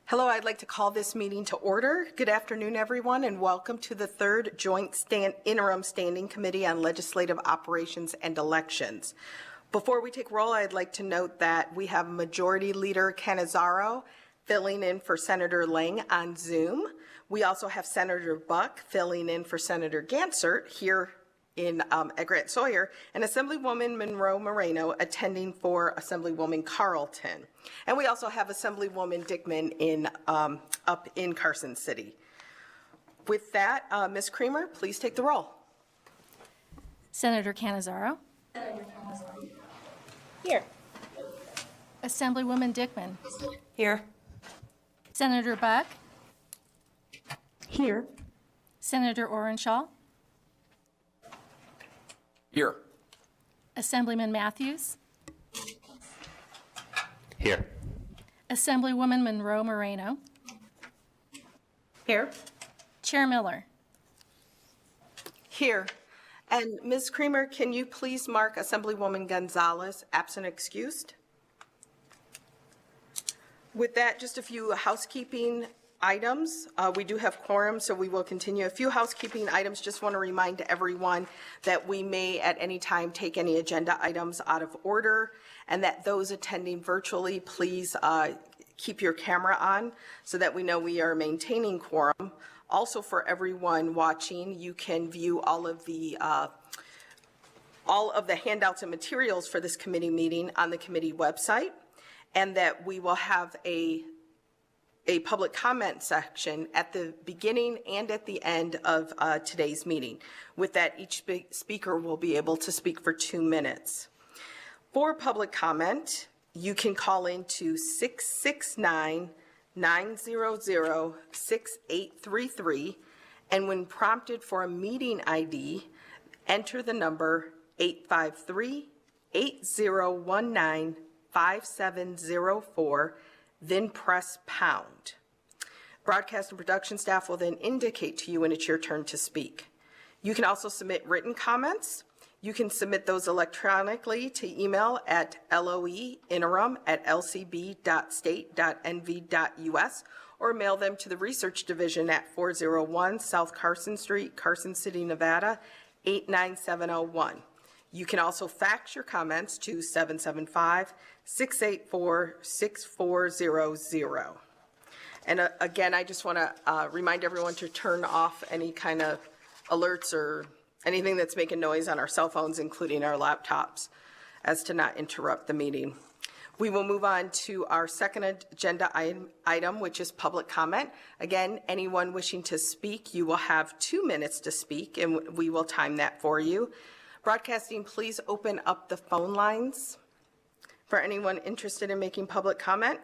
Hello, I'd like to call this meeting to order. Good afternoon, everyone, and welcome to the third Joint Interim Standing Committee on Legislative Operations and Elections. Before we take roll, I'd like to note that we have Majority Leader Cannizzaro filling in for Senator Lang on Zoom. We also have Senator Buck filling in for Senator Gansert here at Grant Sawyer, and Assemblywoman Monroe Moreno attending for Assemblywoman Carlton. And we also have Assemblywoman Dickman up in Carson City. With that, Ms. Creamer, please take the roll. Senator Cannizzaro. Here. Assemblywoman Dickman. Here. Senator Buck. Here. Senator Orenshaw. Here. Assemblyman Matthews. Here. Assemblywoman Monroe Moreno. Here. Chair Miller. Here. And Ms. Creamer, can you please mark Assemblywoman Gonzalez absent excused? With that, just a few housekeeping items. We do have quorum, so we will continue. A few housekeeping items. Just want to remind everyone that we may at any time take any agenda items out of order, and that those attending virtually, please keep your camera on so that we know we are maintaining quorum. Also, for everyone watching, you can view all of the handouts and materials for this committee meeting on the committee website, and that we will have a public comment section at the beginning and at the end of today's meeting. With that, each speaker will be able to speak for 2 minutes. For public comment, you can call in to 669-900-6833, and when prompted for a meeting ID, enter the number 853-8019-5704, then press pound. Broadcast and production staff will then indicate to you when it's your turn to speak. You can also submit written comments. You can submit those electronically to email at loeinterim@lcb.state.nv.us or mail them to the Research Division at 401 South Carson Street, Carson City, Nevada, 89701. You can also fax your comments to 775-684-6400. And again, I just want to remind everyone to turn off any kind of alerts or anything that's making noise on our cell phones, including our laptops, as to not interrupt the meeting. We will move on to our second agenda item, which is public comment. Again, anyone wishing to speak, you will have 2 minutes to speak, and we will time that for you. Broadcasting, please open up the phone lines for anyone interested in making public comment.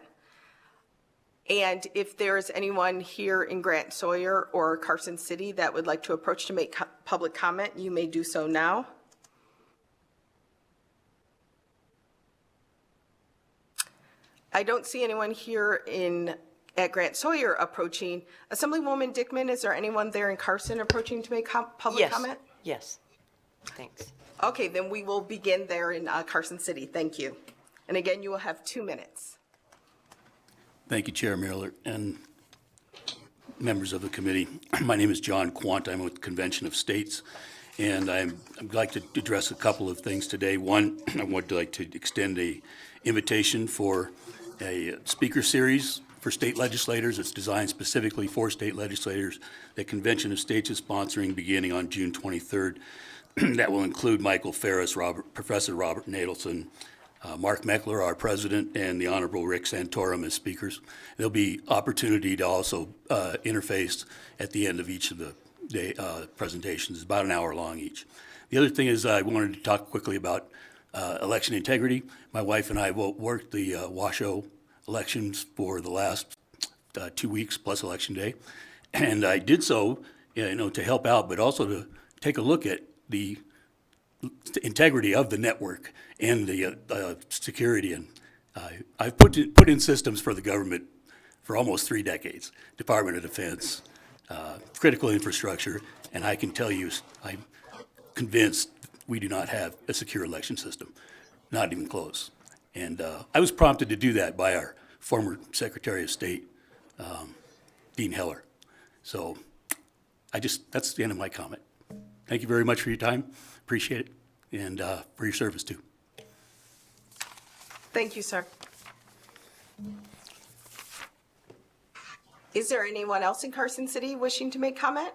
And if there is anyone here in Grant Sawyer or Carson City that would like to approach to make public comment, you may do so now. I don't see anyone here at Grant Sawyer approaching. Assemblywoman Dickman, is there anyone there in Carson approaching to make public comment? Yes. Thanks. Okay, then we will begin there in Carson City. Thank you. And again, you will have 2 minutes. Thank you, Chair Miller and members of the committee. My name is John Quant. I'm with the Convention of States, and I'd like to address a couple of things today. One, I would like to extend an invitation for a speaker series for state legislators. It's designed specifically for state legislators that Convention of States is sponsoring beginning on June 23rd. That will include Michael Ferris, Professor Robert Nadelson, Mark Meckler, our president, and the Honorable Rick Santorum as speakers. There'll be opportunity to also interface at the end of each of the presentations, about an hour long each. The other thing is I wanted to talk quickly about election integrity. My wife and I worked the Washoe elections for the last 2 weeks plus Election Day, and I did so, to help out, but also to take a look at the integrity of the network and the security. And I've put in systems for the government for almost 3 decades, Department of Defense, critical infrastructure, and I can tell you I'm convinced we do not have a secure election system, not even close. And I was prompted to do that by our former Secretary of State, Dean Heller. So that's the end of my comment. Thank you very much for your time. Appreciate it. And for your service too. Thank you, sir. Is there anyone else in Carson City wishing to make comment?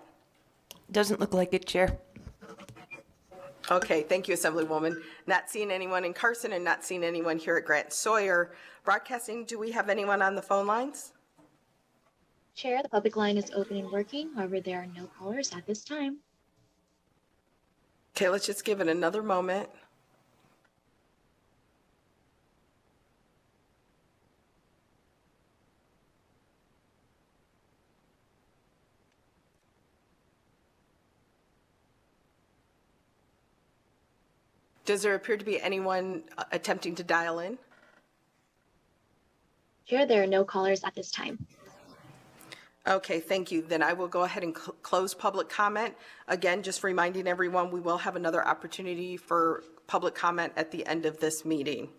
Doesn't look like it, Chair. Okay, thank you, Assemblywoman. Not seeing anyone in Carson and not seeing anyone here at Grant Sawyer. Broadcasting, do we have anyone on the phone lines? Chair, the public line is open and working. However, there are no callers at this time. Okay, let's just give it another moment. Does there appear to be anyone attempting to dial in? Chair, there are no callers at this time. Okay, thank you. Then I will go ahead and close public comment. Again, just reminding everyone, we will have another opportunity for public comment at the end of this meeting.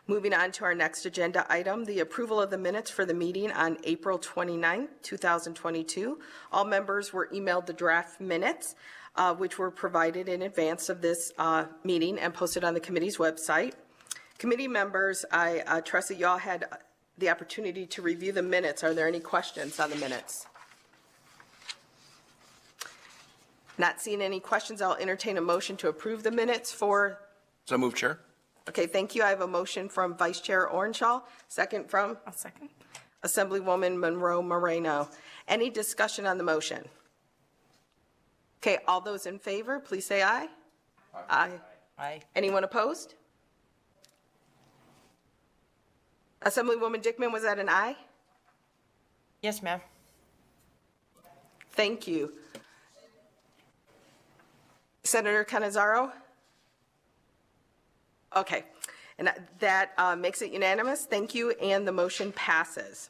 Moving on to our next agenda item, the approval of the minutes for the meeting on April 29, 2022. All members were emailed the draft minutes, which were provided in advance of this meeting and posted on the committee's website. Committee members, I trust that you all had the opportunity to review the minutes. Are there any questions on the minutes? Not seeing any questions, I'll entertain a motion to approve the minutes for. So moved, Chair. Okay, thank you. I have a motion from Vice Chair Orenshaw, second from? I'll second. Assemblywoman Monroe Moreno. Any discussion on the motion? Okay, all those in favor, please say aye. Aye. Aye. Anyone opposed? Assemblywoman Dickman, was that an aye? Yes, ma'am. Thank you. Senator Cannizzaro? Okay, and that makes it unanimous. Thank you, and the motion passes.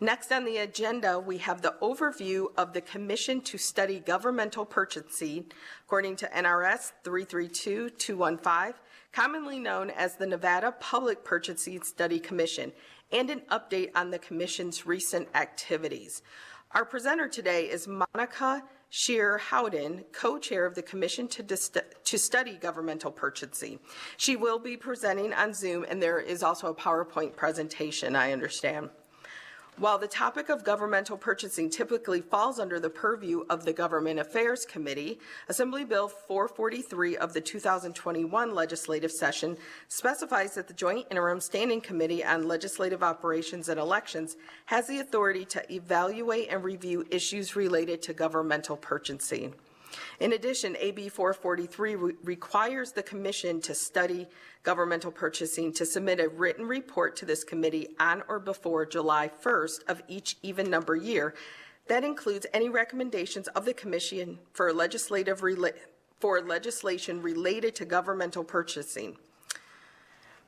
Next on the agenda, we have the overview of the Commission to Study Governmental Purchasing, according to NRS 332215, commonly known as the Nevada Public Purchasing Study Commission, and an update on the Commission's recent activities. Our presenter today is Monica Shear-Howden, co-chair of the Commission to Study Governmental Purchasing. She will be presenting on Zoom, and there is also a PowerPoint presentation, I understand. While the topic of governmental purchasing typically falls under the purview of the Government Affairs Committee, Assembly Bill 443 of the 2021 legislative session specifies that the Joint Interim Standing Committee on Legislative Operations and Elections has the authority to evaluate and review issues related to governmental purchasing. In addition, AB 443 requires the Commission to study governmental purchasing to submit a written report to this committee on or before July 1st of each even number year. That includes any recommendations of the Commission for legislation related to governmental purchasing.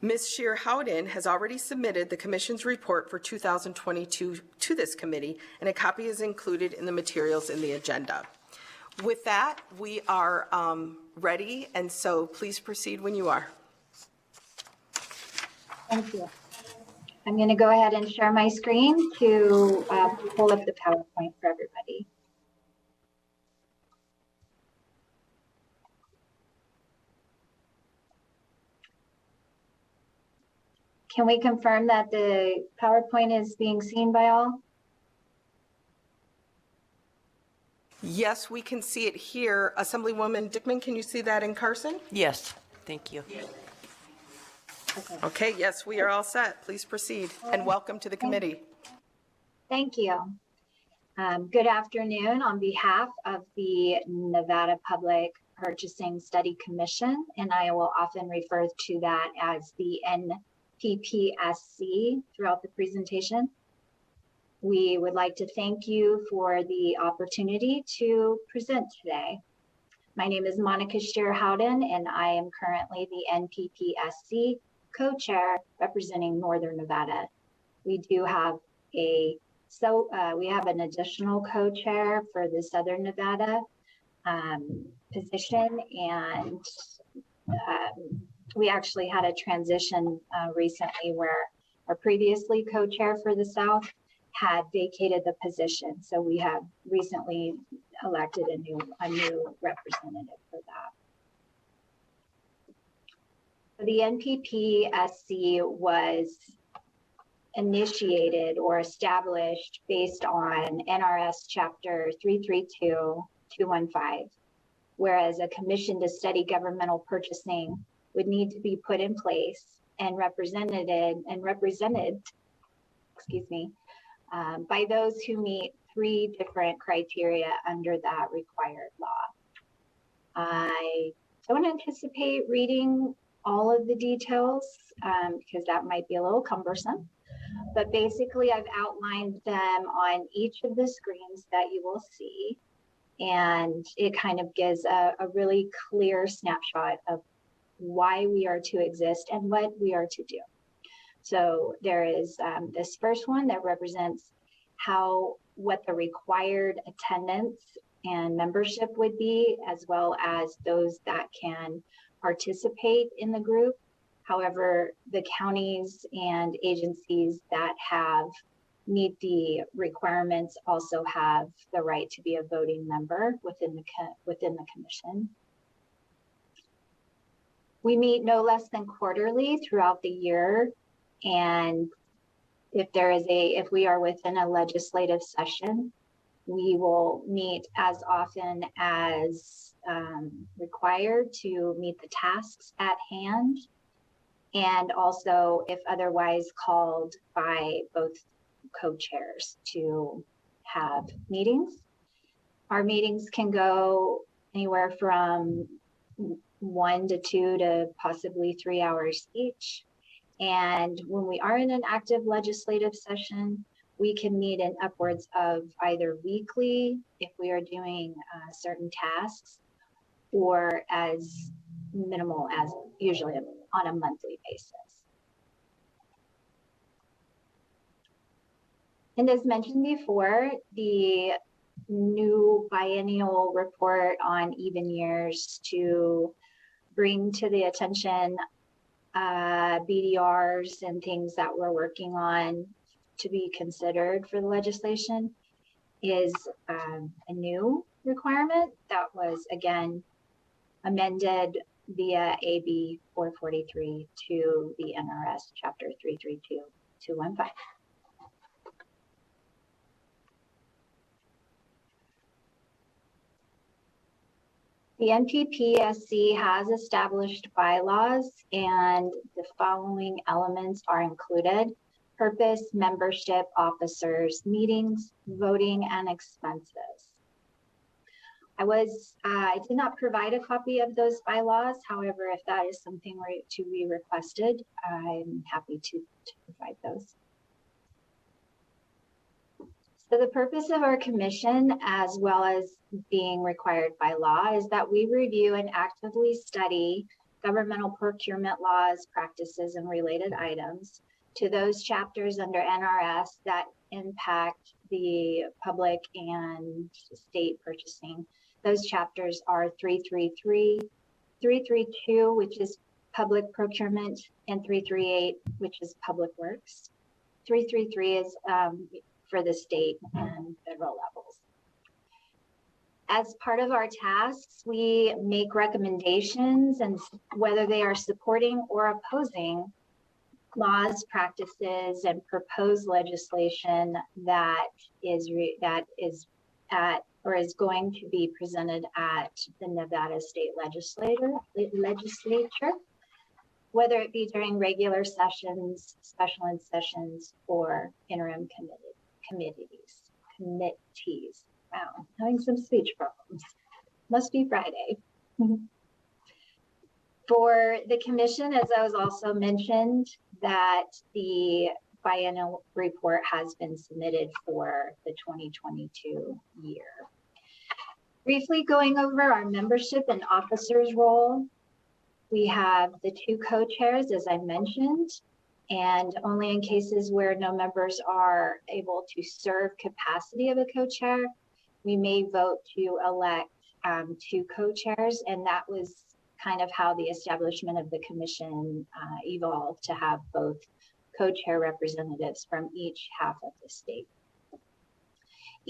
Ms. Shear-Howden has already submitted the Commission's report for 2022 to this committee, and a copy is included in the materials in the agenda. With that, we are ready, and so please proceed when you are. Thank you. I'm going to go ahead and share my screen to pull up the PowerPoint for everybody. Can we confirm that the PowerPoint is being seen by all? Yes, we can see it here. Assemblywoman Dickman, can you see that in Carson? Yes, thank you. Okay, yes, we are all set. Please proceed, and welcome to the committee. Thank you. Good afternoon on behalf of the Nevada Public Purchasing Study Commission, and I will often refer to that as the NPPSC throughout the presentation. We would like to thank you for the opportunity to present today. My name is Monica Shear-Howden, and I am currently the NPPSC co-chair representing Northern Nevada. We do have we have an additional co-chair for the Southern Nevada position, and we actually had a transition recently where our previously co-chair for the South had vacated the position. So we have recently elected a new representative for that. The NPPSC was initiated or established based on NRS Chapter 332215, whereas a commission to study governmental purchasing would need to be put in place and represented, by those who meet 3 different criteria under that required law. I don't anticipate reading all of the details because that might be a little cumbersome, but basically I've outlined them on each of the screens that you will see, and it kind of gives a really clear snapshot of why we are to exist and what we are to do. So there is this first one that represents what the required attendance and membership would be, as well as those that can participate in the group. However, the counties and agencies that meet the requirements also have the right to be a voting member within the commission. We meet no less than quarterly throughout the year, and if we are within a legislative session, we will meet as often as required to meet the tasks at hand, and also if otherwise called by both co-chairs to have meetings. Our meetings can go anywhere from 1 to 2 to possibly 3 hours each. And when we are in an active legislative session, we can meet in upwards of either weekly if we are doing certain tasks, or as minimal as usually on a monthly basis. And as mentioned before, the new biennial report on even years to bring to the attention BDRs and things that we're working on to be considered for the legislation is a new requirement that was again amended via AB 443 to the NRS Chapter 332215. The NPPSC has established bylaws, and the following elements are included: purpose, membership, officers, meetings, voting, and expenses. I did not provide a copy of those bylaws. However, if that is something to be requested, I'm happy to provide those. So the purpose of our commission, as well as being required by law, is that we review and actively study governmental procurement laws, practices, and related items to those chapters under NRS that impact the public and state purchasing. Those chapters are 333, 332, which is public procurement, and 338, which is public works. 333 is for the state and federal levels. As part of our tasks, we make recommendations, and whether they are supporting or opposing laws, practices, and proposed legislation that is going to be presented at the Nevada State Legislature, whether it be during regular sessions, special sessions, or interim committees. Wow, having some speech problems. Must be Friday. For the commission, as I was also mentioned, that the biennial report has been submitted for the 2022 year. Briefly going over our membership and officers role, we have the 2 co-chairs, as I mentioned, and only in cases where no members are able to serve capacity of a co-chair, we may vote to elect 2 co-chairs, and that was kind of how the establishment of the commission evolved, to have both co-chair representatives from each half of the state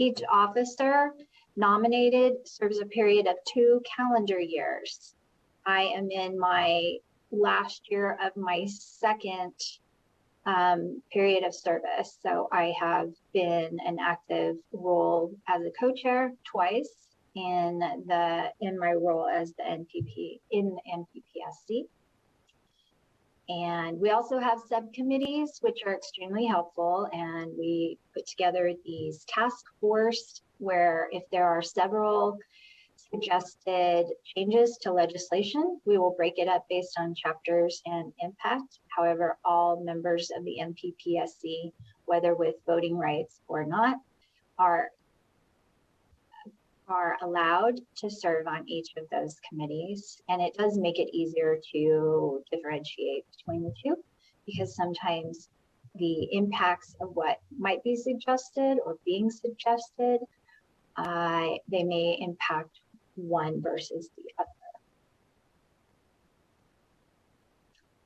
Each officer nominated serves a period of 2 calendar years. I am in my last year of my second period of service. So I have been an active role as a co-chair twice in my role as the NPP in the NPPSC. And we also have subcommittees, which are extremely helpful. And we put together these task force where if there are several suggested changes to legislation, we will break it up based on chapters and impact. However, all members of the NPPSC, whether with voting rights or not, are allowed to serve on each of those committees. And it does make it easier to differentiate between the two, because sometimes the impacts of what might be suggested or being suggested, they may impact one versus the other.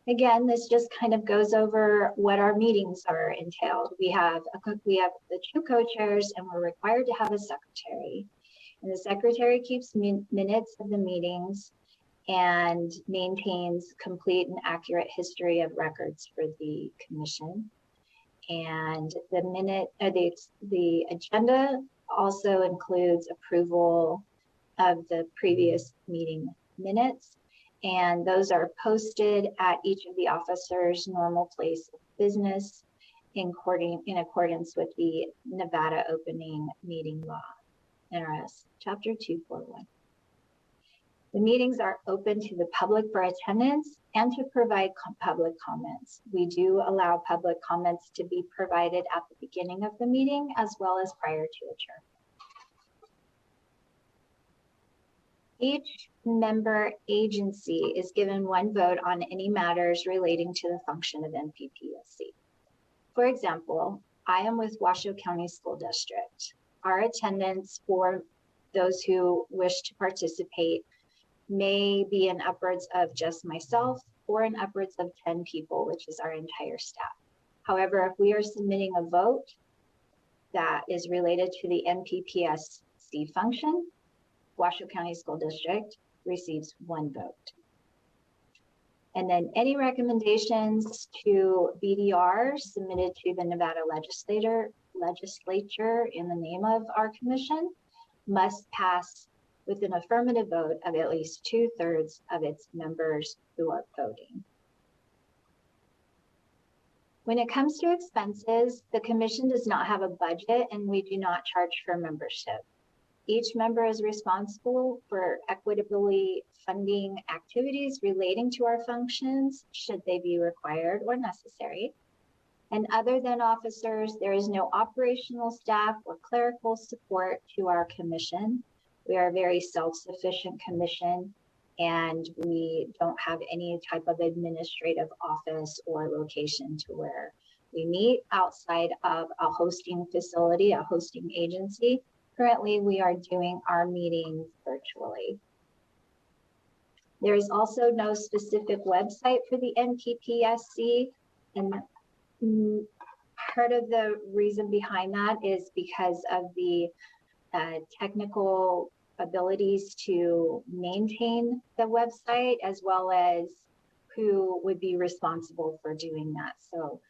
Again, this just kind of goes over what our meetings are entailed. We have the 2 co-chairs, and we're required to have a secretary. And the secretary keeps minutes of the meetings and maintains complete and accurate history of records for the commission. And the agenda also includes approval of the previous meeting minutes, and those are posted at each of the officers' normal place of business in accordance with the Nevada Opening Meeting Law, NRS Chapter 241. The meetings are open to the public for attendance and to provide public comments. We do allow public comments to be provided at the beginning of the meeting as well as prior to adjournment. Each member agency is given 1 vote on any matters relating to the function of NPPSC. For example, I am with Washoe County School District. Our attendance for those who wish to participate may be in upwards of just myself or in upwards of 10 people, which is our entire staff. However, if we are submitting a vote that is related to the NPPSC function, Washoe County School District receives 1 vote. And then any recommendations to BDR submitted to the Nevada Legislature in the name of our commission must pass with an affirmative vote of at least 2/3 of its members who are voting. When it comes to expenses, the commission does not have a budget and we do not charge for membership. Each member is responsible for equitably funding activities relating to our functions, should they be required or necessary. And other than officers, there is no operational staff or clerical support to our commission. We are a very self-sufficient commission, and we don't have any type of administrative office or location to where we meet outside of a hosting facility, a hosting agency. Currently, we are doing our meetings virtually. There is also no specific website for the NPPSC, and part of the reason behind that is because of the technical abilities to maintain the website, as well as who would be responsible for doing that. So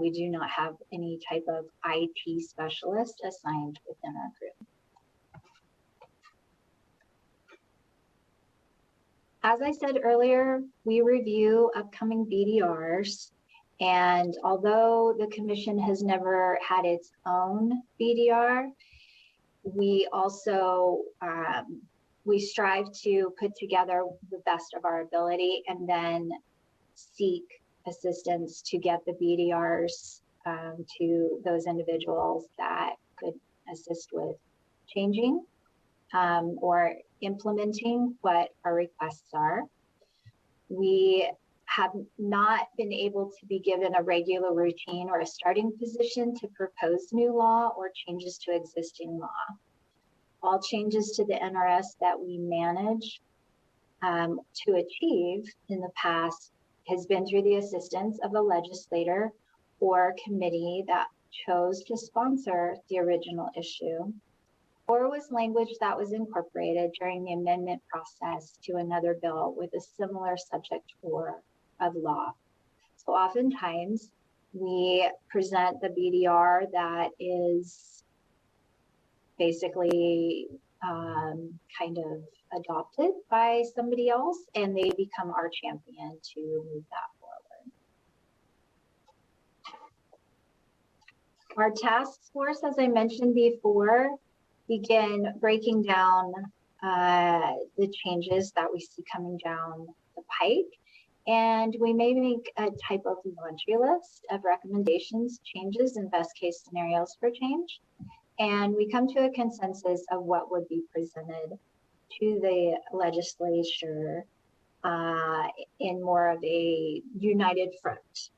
we do not have any type of IT specialist assigned within our group. As I said earlier, we review upcoming BDRs, and although the commission has never had its own BDR, we also we strive to put together the best of our ability and then seek assistance to get the BDRs to those individuals that could assist with changing or implementing what our requests are. We have not been able to be given a regular routine or a starting position to propose new law or changes to existing law. All changes to the NRS that we manage to achieve in the past has been through the assistance of a legislator or committee that chose to sponsor the original issue, or was language that was incorporated during the amendment process to another bill with a similar subject or of law. So oftentimes we present the BDR that is basically kind of adopted by somebody else, and they become our champion to move that forward. Our task force, as I mentioned before, begin breaking down the changes that we see coming down the pike. And we may make a type of laundry list of recommendations, changes, and best case scenarios for change. And we come to a consensus of what would be presented to the legislature in more of a united front.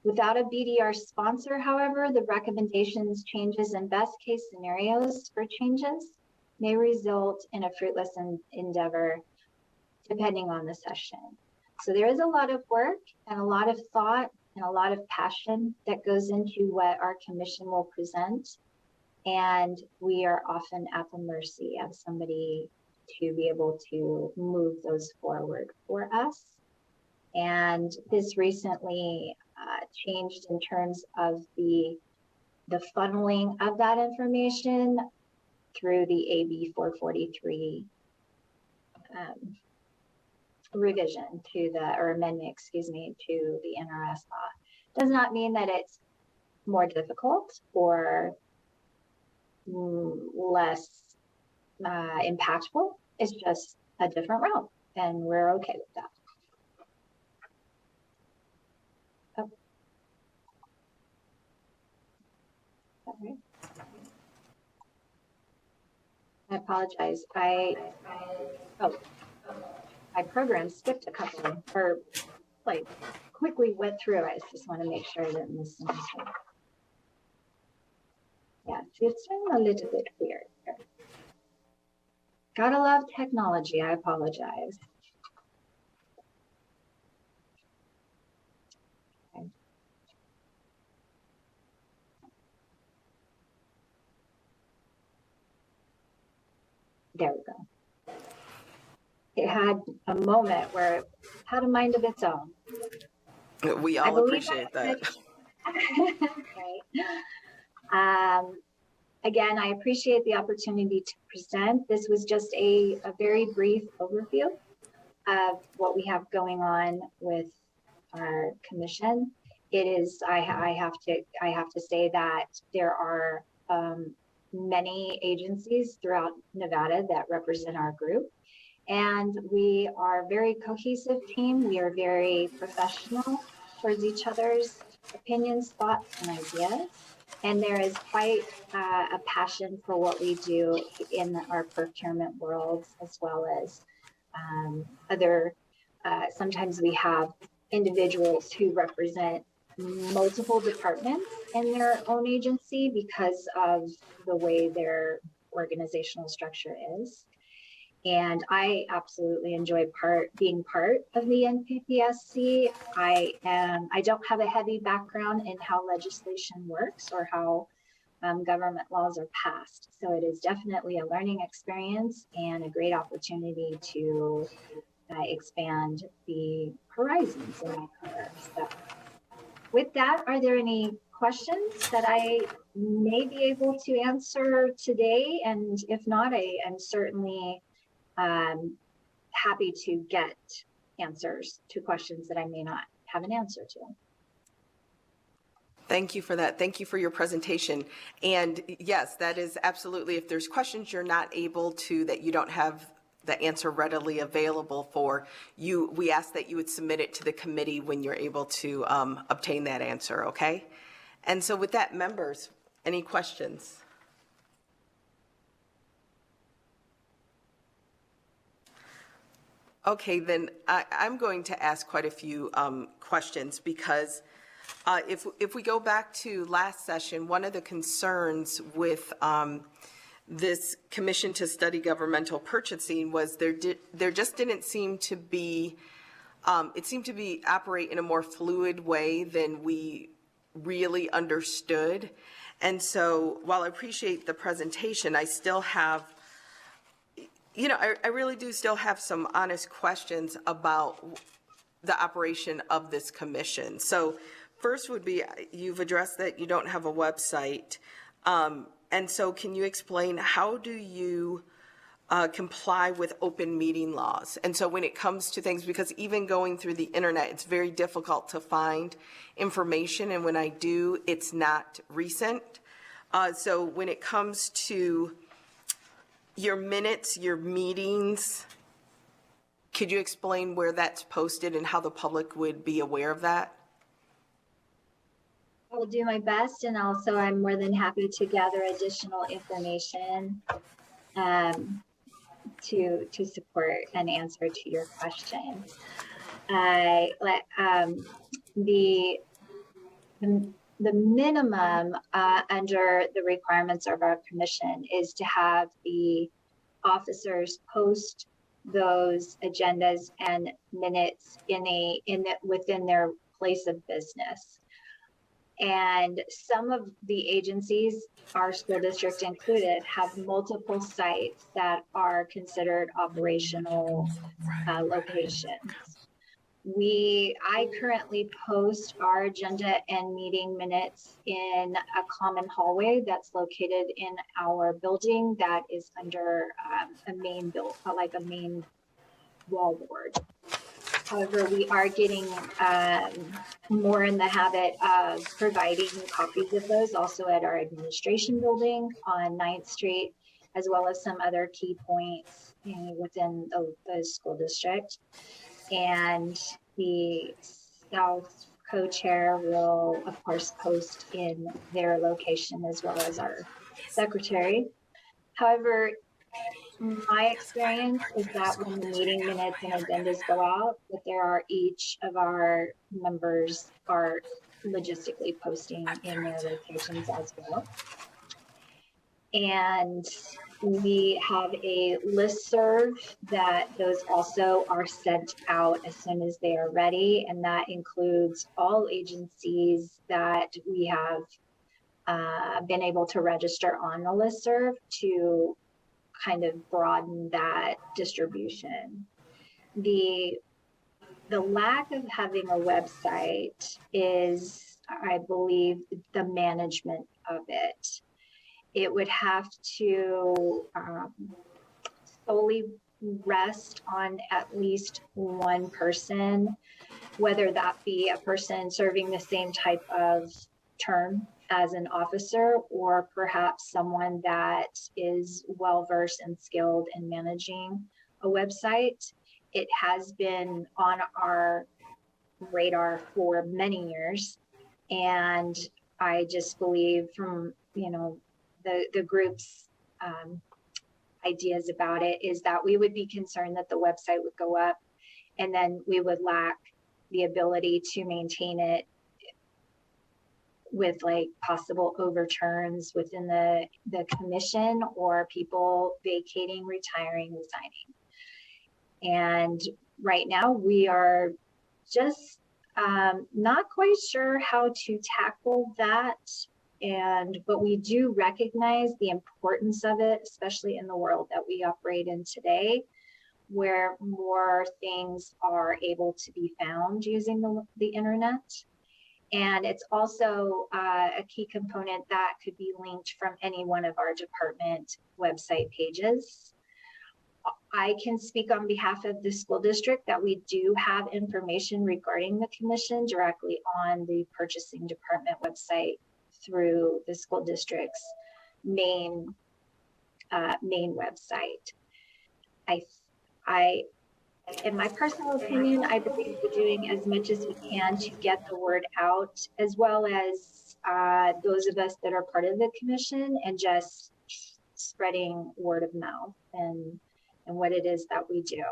Without a BDR sponsor, however, the recommendations, changes, and best case scenarios for changes may result in a fruitless endeavor depending on the session. So there is a lot of work and a lot of thought and a lot of passion that goes into what our commission will present. And we are often at the mercy of somebody to be able to move those forward for us. And this recently changed in terms of the funneling of that information through the AB 443 revision to the, or amendment, excuse me, to the NRS law. Does not mean that it's more difficult or less impactful. It's just a different route, and we're okay with that. Oh. Sorry. I apologize. My program skipped a couple, or like quickly went through. I just want to make sure I didn't miss anything. Yeah, it's a little bit weird here. Gotta love technology. I apologize. Okay. There we go. It had a moment where it had a mind of its own. We all appreciate that. Right. Again, I appreciate the opportunity to present. This was just a very brief overview of what we have going on with our commission. It is, I have to say that there are many agencies throughout Nevada that represent our group. And we are a very cohesive team. We are very professional towards each other's opinions, thoughts, and ideas. And there is quite a passion for what we do in our procurement worlds, as well as other, sometimes we have individuals who represent multiple departments in their own agency because of the way their organizational structure is. And I absolutely enjoy being part of the NPPSC. I don't have a heavy background in how legislation works or how government laws are passed. So it is definitely a learning experience and a great opportunity to expand the horizons in my career. So with that, are there any questions that I may be able to answer today? And if not, I am certainly happy to get answers to questions that I may not have an answer to. Thank you for that. Thank you for your presentation. And yes, that is absolutely, if there's questions you're not able to, that you don't have the answer readily available for, we ask that you would submit it to the committee when you're able to obtain that answer, okay? And so with that, members, any questions? Okay, then I'm going to ask quite a few questions because if we go back to last session, one of the concerns with this commission to study governmental purchasing was there just didn't seem to be, it seemed to be operate in a more fluid way than we really understood. And so while I appreciate the presentation, I still have, I really do still have some honest questions about the operation of this commission. So first would be, you've addressed that you don't have a website. And so can you explain, how do you comply with open meeting laws? And so when it comes to things, because even going through the internet, it's very difficult to find information. And when I do, it's not recent. So when it comes to your minutes, your meetings, could you explain where that's posted and how the public would be aware of that? I will do my best, and also I'm more than happy to gather additional information to support an answer to your question. The minimum under the requirements of our commission is to have the officers post those agendas and minutes within their place of business. And some of the agencies, our school district included, have multiple sites that are considered operational locations. I currently post our agenda and meeting minutes in a common hallway that's located in our building that is under a main wallboard. However, we are getting more in the habit of providing copies of those also at our administration building on 9th Street, as well as some other key points within the school district. And the South co-chair will, of course, post in their location, as well as our secretary. However, my experience is that when the meeting minutes and agendas go out, that each of our members are logistically posting in their locations as well. And we have a listserv that those also are sent out as soon as they are ready. And that includes all agencies that we have been able to register on the listserv to kind of broaden that distribution. The lack of having a website is, I believe, the management of it. It would have to solely rest on at least one person, whether that be a person serving the same type of term as an officer, or perhaps someone that is well-versed and skilled in managing a website. It has been on our radar for many years. And I just believe from, the group's ideas about it is that we would be concerned that the website would go up and then we would lack the ability to maintain it with possible overturns within the commission, or people vacating, retiring, resigning. And right now we are just not quite sure how to tackle that. But we do recognize the importance of it, especially in the world that we operate in today, where more things are able to be found using the internet. And it's also a key component that could be linked from any one of our department website pages. I can speak on behalf of the school district that we do have information regarding the commission directly on the purchasing department website through the school district's main website. In my personal opinion, I believe we're doing as much as we can to get the word out, as well as those of us that are part of the commission, and just spreading word of mouth and what it is that we do.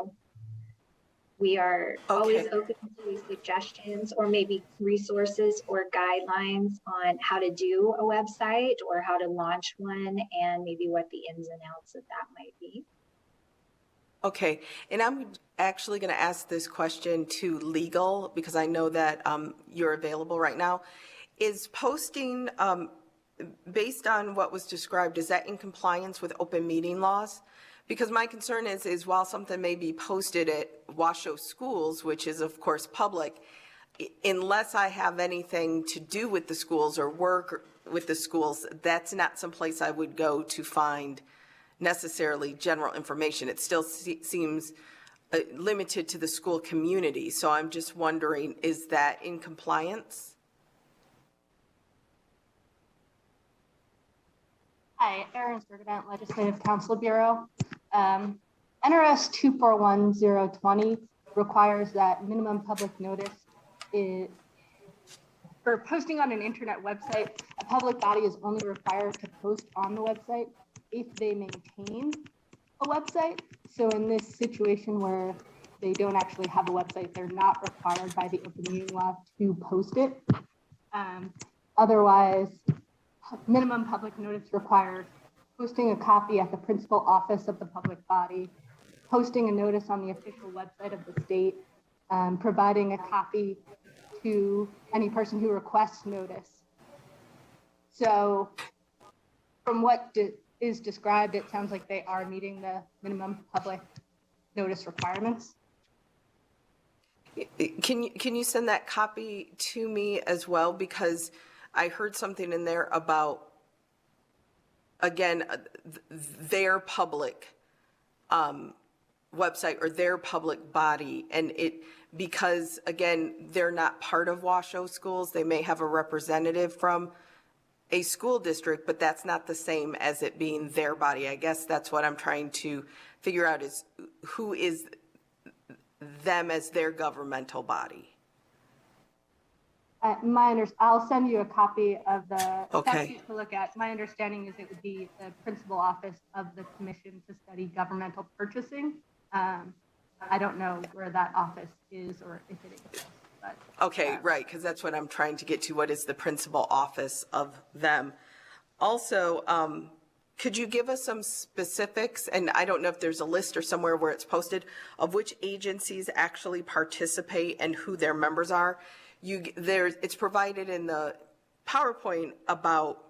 We are always open to suggestions or maybe resources or guidelines on how to do a website or how to launch one, and maybe what the ins and outs of that might be. Okay, and I'm actually going to ask this question to legal, because I know that you're available right now. Is posting, based on what was described, is that in compliance with open meeting laws? Because my concern is while something may be posted at Washoe Schools, which is of course public, unless I have anything to do with the schools or work with the schools, that's not someplace I would go to find necessarily general information. It still seems limited to the school community. So I'm just wondering, is that in compliance? Hi, Erin Sergadent, Legislative Council Bureau. NRS 241020 requires that minimum public notice is, for posting on an internet website, a public body is only required to post on the website if they maintain a website. So in this situation where they don't actually have a website, they're not required by the open meeting law to post it. Otherwise, minimum public notice required posting a copy at the principal office of the public body, posting a notice on the official website of the state, providing a copy to any person who requests notice. So from what is described, it sounds like they are meeting the minimum public notice requirements. Can you send that copy to me as well? Because I heard something in there about, again, their public website or their public body, and because again, they're not part of Washoe Schools, they may have a representative from a school district, but that's not the same as it being their body. I guess that's what I'm trying to figure out, is who is them as their governmental body. I'll send you a copy of the Okay. statute to look at. My understanding is it would be the principal office of the Commission to Study Governmental Purchasing. I don't know where that office is or if it exists. But, Okay, right, because that's what I'm trying to get to. What is the principal office of them? Also, could you give us some specifics, and I don't know if there's a list or somewhere where it's posted, of which agencies actually participate and who their members are? It's provided in the PowerPoint about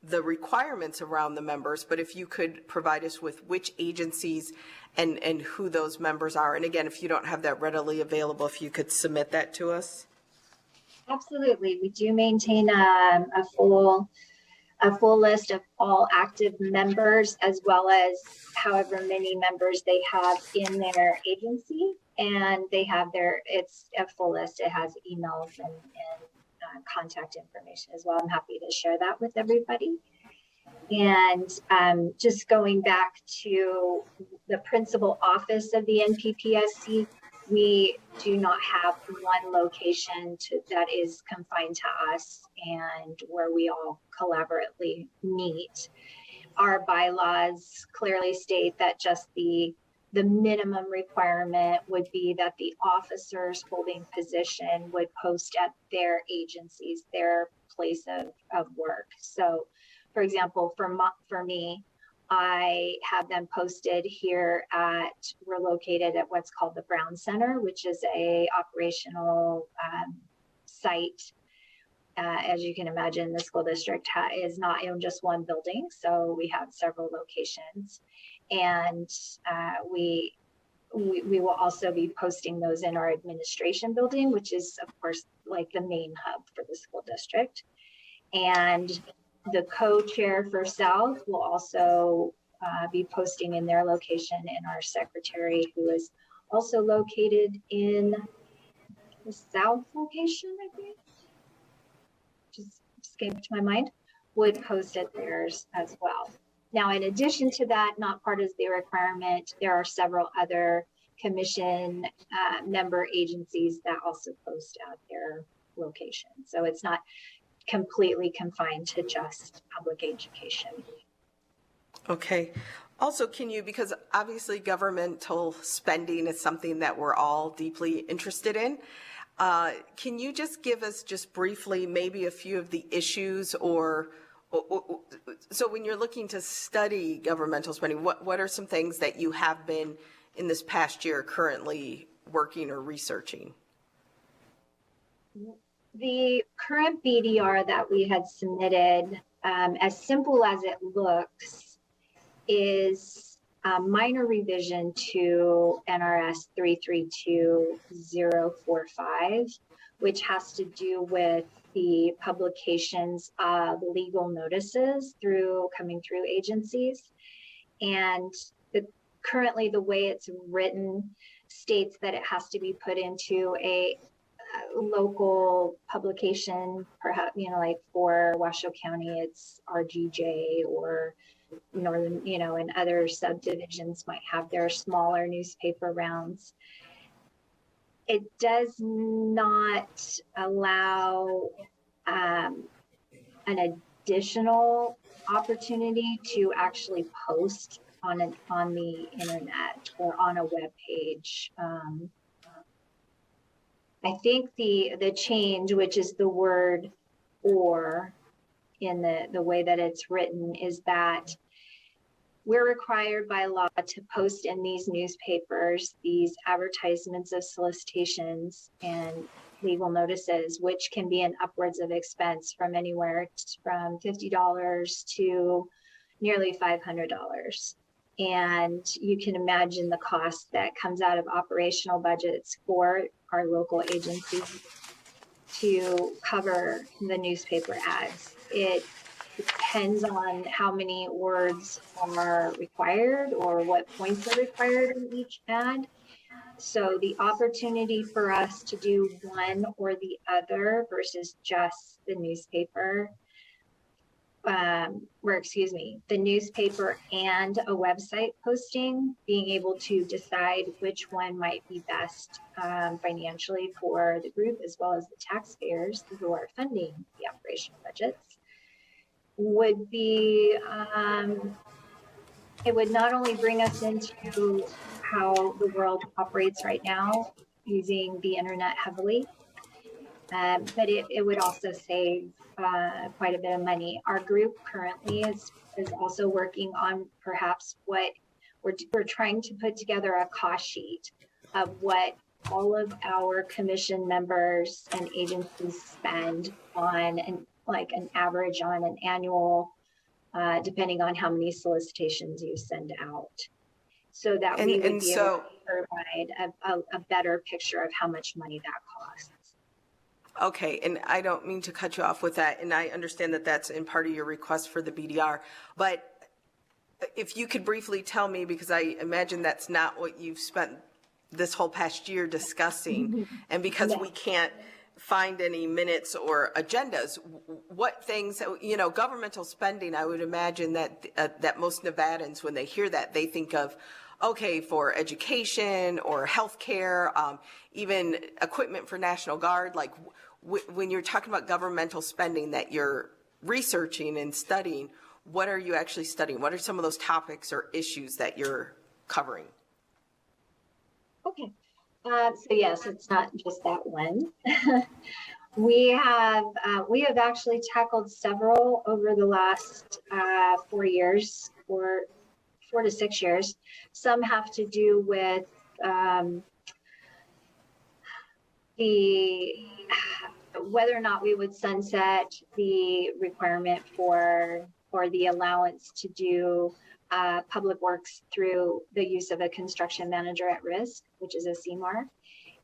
the requirements around the members, but if you could provide us with which agencies and who those members are. And again, if you don't have that readily available, if you could submit that to us. Absolutely. We do maintain a full list of all active members, as well as however many members they have in their agency. And they have it's a full list. It has emails and contact information as well. I'm happy to share that with everybody. And just going back to the principal office of the NPPSC, we do not have one location that is confined to us and where we all collaboratively meet. Our bylaws clearly state that just the minimum requirement would be that the officers holding position would post at their agencies, their place of work. So, for example, for me, I have them posted here we're located at what's called the Brown Center, which is a operational site. As you can imagine, the school district is not in just one building, so we have several locations. And we will also be posting those in our administration building, which is, of course, like the main hub for the school district. And the co-chair for South will also be posting in their location, and our secretary, who is also located in the South location, I think, just escaped my mind, would post at theirs as well. Now, in addition to that, not part of the requirement, there are several other commission member agencies that also post at their location. So it's not completely confined to just public education. Okay. Also, because obviously governmental spending is something that we're all deeply interested in, can you just give us just briefly maybe a few of the issues or so when you're looking to study governmental spending, what are some things that you have been in this past year currently working or researching? The current BDR that we had submitted, as simple as it looks, is a minor revision to NRS 332045, which has to do with the publications of legal notices coming through agencies. And currently the way it's written states that it has to be put into a local publication, perhaps, like for Washoe County, it's RGJ, or Northern, and other subdivisions might have their smaller newspaper rounds. It does not allow an additional opportunity to actually post on the internet or on a web page. I think the change, which is the word "or" in the way that it's written, is that we're required by law to post in these newspapers these advertisements of solicitations and legal notices, which can be an upwards of expense from anywhere from $50 to nearly $500. And you can imagine the cost that comes out of operational budgets for our local agencies to cover the newspaper ads. It depends on how many words are required or what points are required in each ad. So the opportunity for us to do one or the other versus just the newspaper, the newspaper and a website posting, being able to decide which one might be best financially for the group as well as the taxpayers who are funding the operational budgets, would be, it would not only bring us into how the world operates right now using the internet heavily, but it would also save quite a bit of money. Our group currently is also working on perhaps what we're trying to put together a cost sheet of what all of our commission members and agencies spend on an average on an annual, depending on how many solicitations you send out, so that we would be able to provide a better picture of how much money that costs. Okay, and I don't mean to cut you off with that, and I understand that that's in part of your request for the BDR, but if you could briefly tell me, because I imagine that's not what you've spent this whole past year discussing, and because we can't find any minutes or agendas, what things, governmental spending, I would imagine that most Nevadans, when they hear that, they think of, okay, for education or healthcare, even equipment for National Guard. Like when you're talking about governmental spending that you're researching and studying, what are you actually studying? What are some of those topics or issues that you're covering? Okay, so yes, it's not just that one. We have actually tackled several over the last 4 years, or 4 to 6 years. Some have to do with whether or not we would sunset the requirement for the allowance to do public works through the use of a construction manager at risk, which is a CMAR.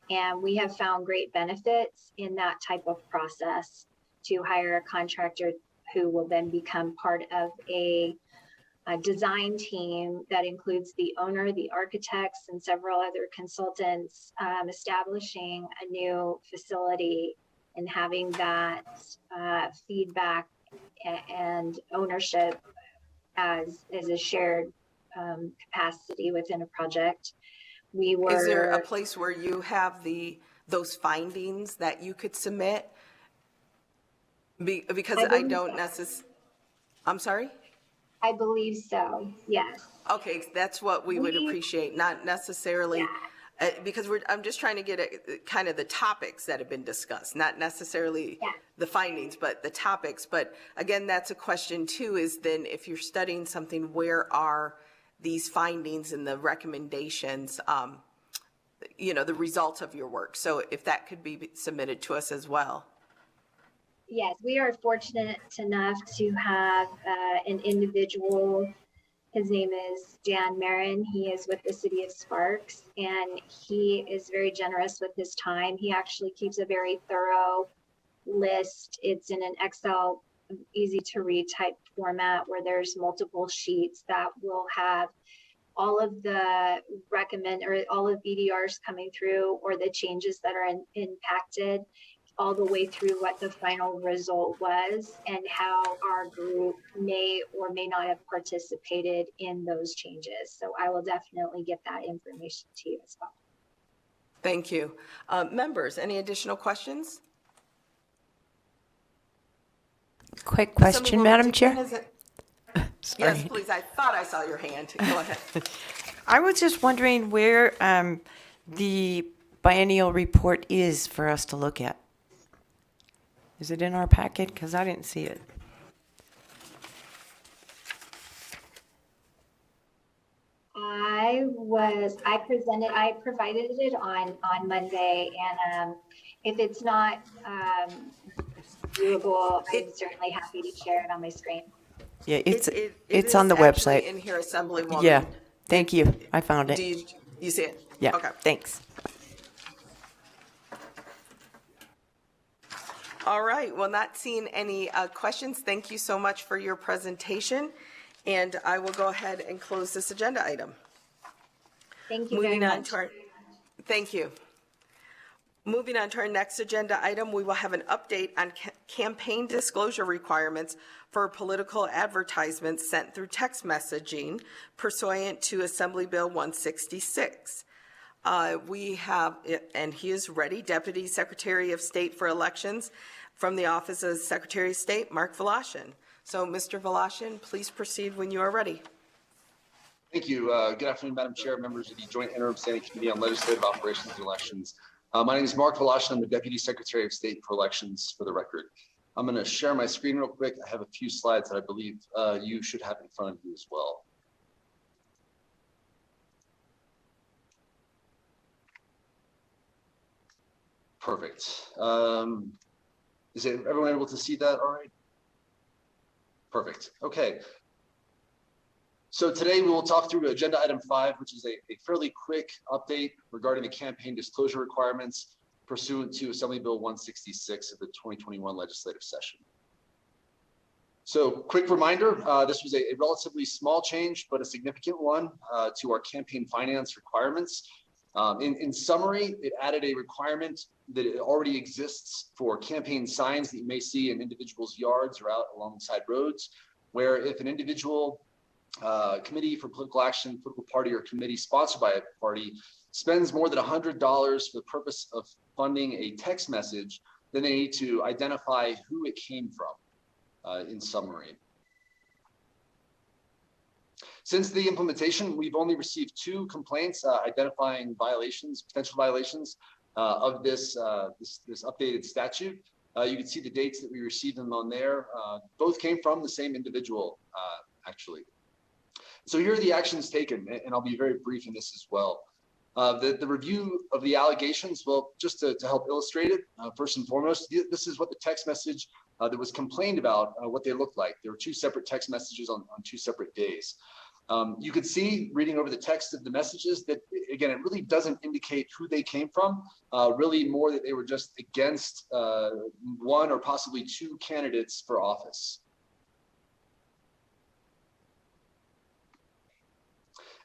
And we have found great benefits in that type of process to hire a contractor who will then become part of a design team that includes the owner, the architects, and several other consultants, establishing a new facility and having that feedback and ownership as a shared capacity within a project. Is there a place where you have those findings that you could submit? Because I don't necessarily, I'm sorry? I believe so, yes. Okay, that's what we would appreciate, not necessarily, because I'm just trying to get kind of the topics that have been discussed, not necessarily the findings, but the topics. But again, that's a question too, is then if you're studying something, where are these findings and the recommendations, the results of your work? So if that could be submitted to us as well. Yes, we are fortunate enough to have an individual. His name is Dan Marin. He is with the city of Sparks, and he is very generous with his time. He actually keeps a very thorough list. It's in an Excel, easy to read type format where there's multiple sheets that will have all of the all of BDRs coming through or the changes that are impacted, all the way through what the final result was and how our group may or may not have participated in those changes. So I will definitely get that information to you as well. Thank you. Members, any additional questions? Quick question, Madam Chair. Sorry. Yes, please. I thought I saw your hand. Go ahead. I was just wondering where the biennial report is for us to look at. Is it in our packet? Because I didn't see it. I provided it on Monday, and if it's not viewable, I'm certainly happy to share it on my screen. Yeah, It it's is on the actually website. in here, Assemblywoman. Yeah, thank you. I found Do it. you see it? Yeah, Okay. thanks. All right. Well, not seeing any questions. Thank you so much for your presentation. And I will go ahead and close this agenda item. Thank you very much. Thank you. Moving on to our next agenda item, we will have an update on campaign disclosure requirements for political advertisements sent through text messaging pursuant to Assembly Bill 166. We have, and he is ready, Deputy Secretary of State for Elections from the Office of Secretary of State, Mark Voloshin. So, Mr. Voloshin, please proceed when you are ready. Thank you. Good afternoon, Madam Chair, members of the Joint Interim Standing Committee on Legislative Operations and Elections. My name is Mark Voloshin. I'm the Deputy Secretary of State for Elections for the record. I'm going to share my screen real quick. I have a few slides that I believe you should have in front of you as well. Perfect. Is everyone able to see that all right? Perfect. Okay. So today we will talk through agenda item 5, which is a fairly quick update regarding the campaign disclosure requirements pursuant to Assembly Bill 166 of the 2021 legislative session. So quick reminder, this was a relatively small change, but a significant one to our campaign finance requirements. In summary, it added a requirement that it already exists for campaign signs that you may see in individuals' yards or out alongside roads, where if an individual committee for political action, political party, or committee sponsored by a party spends more than $100 for the purpose of funding a text message, then they need to identify who it came from, in summary. Since the implementation, we've only received 2 complaints identifying violations, potential violations of this updated statute. You can see the dates that we received them on there. Both came from the same individual, actually. So here are the actions taken, and I'll be very brief in this as well. The review of the allegations, well, just to help illustrate it, first and foremost, this is what the text message that was complained about, what they looked like. There were 2 separate text messages on 2 separate days. You could see, reading over the text of the messages, that, again, it really doesn't indicate who they came from, really more that they were just against 1 or possibly 2 candidates for office.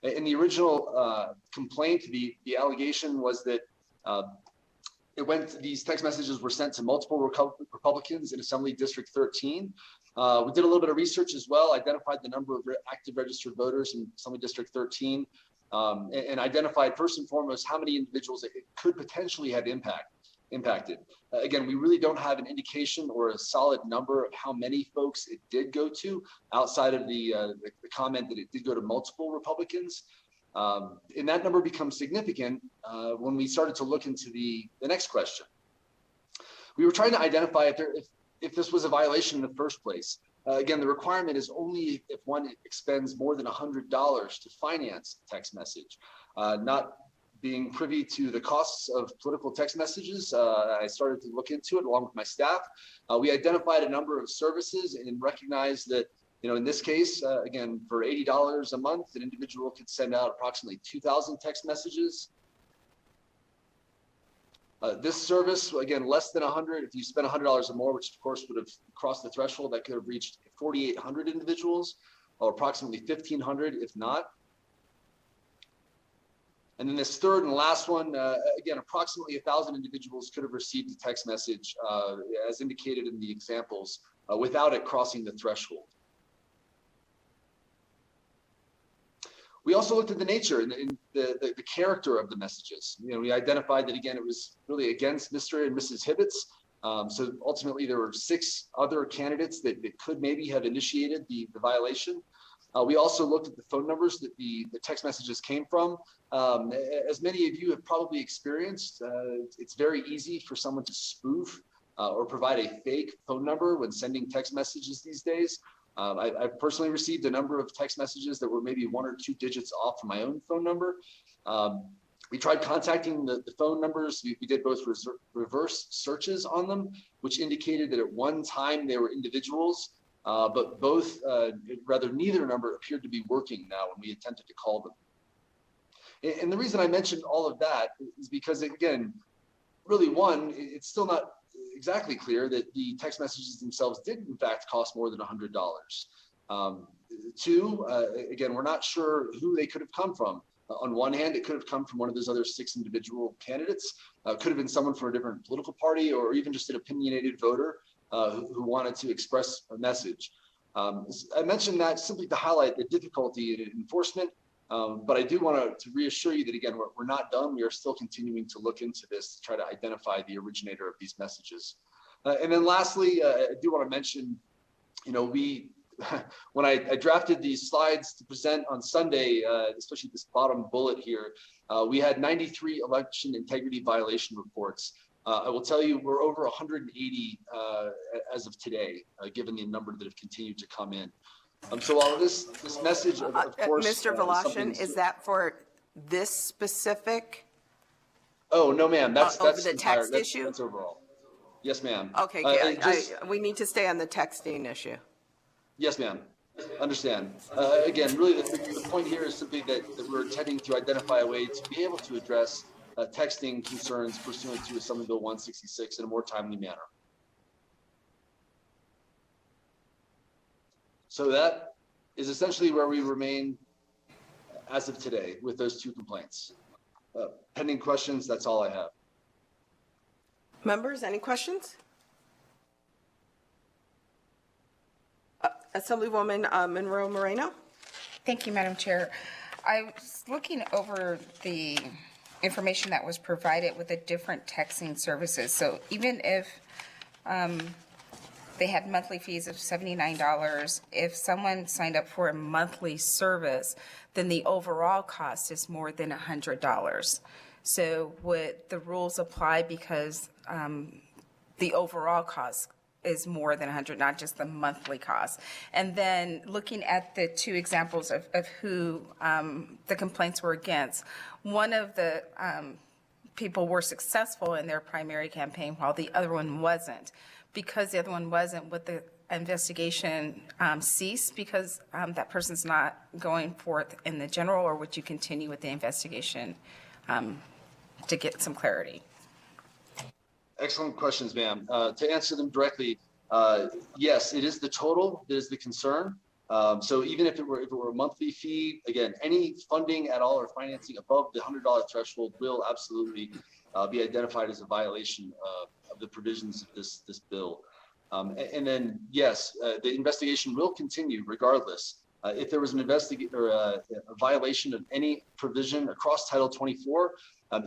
In the original complaint, the allegation was that these text messages were sent to multiple Republicans in Assembly District 13. We did a little bit of research as well, identified the number of active registered voters in Assembly District 13, and identified first and foremost how many individuals it could potentially have impacted. Again, we really don't have an indication or a solid number of how many folks it did go to, outside of the comment that it did go to multiple Republicans. And that number becomes significant when we started to look into the next question. We were trying to identify if this was a violation in the first place. Again, the requirement is only if one expends more than $100 to finance a text message, not being privy to the costs of political text messages, I started to look into it along with my staff. We identified a number of services and recognized that, in this case, again, for $80 a month, an individual could send out approximately 2,000 text messages. This service, again, less than 100, if you spend $100 or more, which of course would have crossed the threshold, that could have reached 4,800 individuals, or approximately 1,500 if not. And then this third and last one, again, approximately 1,000 individuals could have received a text message, as indicated in the examples, without it crossing the threshold. We also looked at the nature and the character of the messages. We identified that, again, it was really against Mr. and Mrs. Hibbets. So ultimately, there were 6 other candidates that could maybe have initiated the violation. We also looked at the phone numbers that the text messages came from. As many of you have probably experienced, it's very easy for someone to spoof or provide a fake phone number when sending text messages these days. I've personally received a number of text messages that were maybe 1 or 2 digits off from my own phone number. We tried contacting the phone numbers. We did both reverse searches on them, which indicated that at one time they were individuals, but neither number appeared to be working now when we attempted to call them. And the reason I mentioned all of that is because, again, really, one, it's still not exactly clear that the text messages themselves did in fact cost more than $100. 2, again, we're not sure who they could have come from. On one hand, it could have come from one of those other 6 individual candidates. Could have been someone from a different political party, or even just an opinionated voter who wanted to express a message. I mentioned that simply to highlight the difficulty in enforcement. But I do want to reassure you that, again, we're not done. We are still continuing to look into this to try to identify the originator of these messages. And then lastly, I do want to mention, when I drafted these slides to present on Sunday, especially this bottom bullet here, we had 93 election integrity violation reports. I will tell you, we're over 180 as of today, given the number that have continued to come in. So while this message, of course, Mr. Voloshin, is that for this specific? Oh, no, ma'am. That's the text issue? That's overall. Yes, ma'am. Okay, we need to stay on the texting issue. Yes, ma'am. Understand. Again, really, the point here is simply that we're intending to identify a way to be able to address texting concerns pursuant to Assembly Bill 166 in a more timely manner. So that is essentially where we remain as of today with those 2 complaints. Pending questions, that's all I have. Members, any questions? Assemblywoman Monroe Moreno? Thank you, Madam Chair. I was looking over the information that was provided with the different texting services. So even if they had monthly fees of $79, if someone signed up for a monthly service, then the overall cost is more than $100. So would the rules apply because the overall cost is more than 100, not just the monthly cost? And then looking at the 2 examples of who the complaints were against, one of the people were successful in their primary campaign while the other one wasn't. Because the other one wasn't, would the investigation cease because that person's not going forth in the general, or would you continue with the investigation to get some clarity? Excellent questions, ma'am. To answer them directly, yes, it is the total that is the concern. So even if it were a monthly fee, again, any funding at all or financing above the $100 threshold will absolutely be identified as a violation of the provisions of this bill. And then, yes, the investigation will continue regardless. If there was an a violation of any provision across Title 24,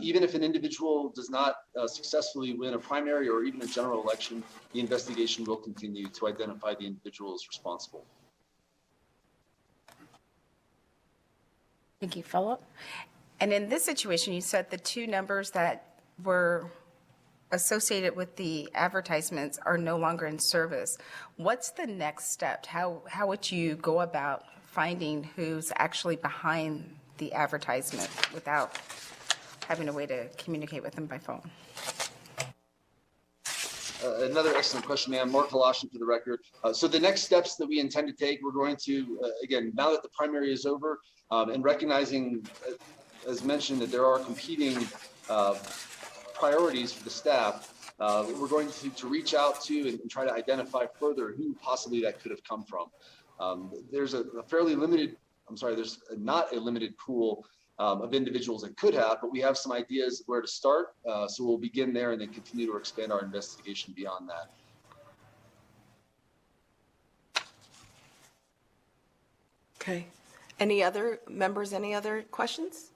even if an individual does not successfully win a primary or even a general election, the investigation will continue to identify the individuals responsible. Thank you. Follow-up? And in this situation, you said the 2 numbers that were associated with the advertisements are no longer in service. What's the next step? How would you go about finding who's actually behind the advertisement without having a way to communicate with them by phone. Another excellent question, ma'am. Mark Voloshin for the record. So the next steps that we intend to take, we're going to, again, now that the primary is over, and recognizing, as mentioned, that there are competing priorities for the staff, we're going to reach out to and try to identify further who possibly that could have come from. There's a fairly limited, there's not a limited pool of individuals that could have, but we have some ideas where to start. So we'll begin there and then continue to expand our investigation beyond that. Okay. Any other members, any other questions?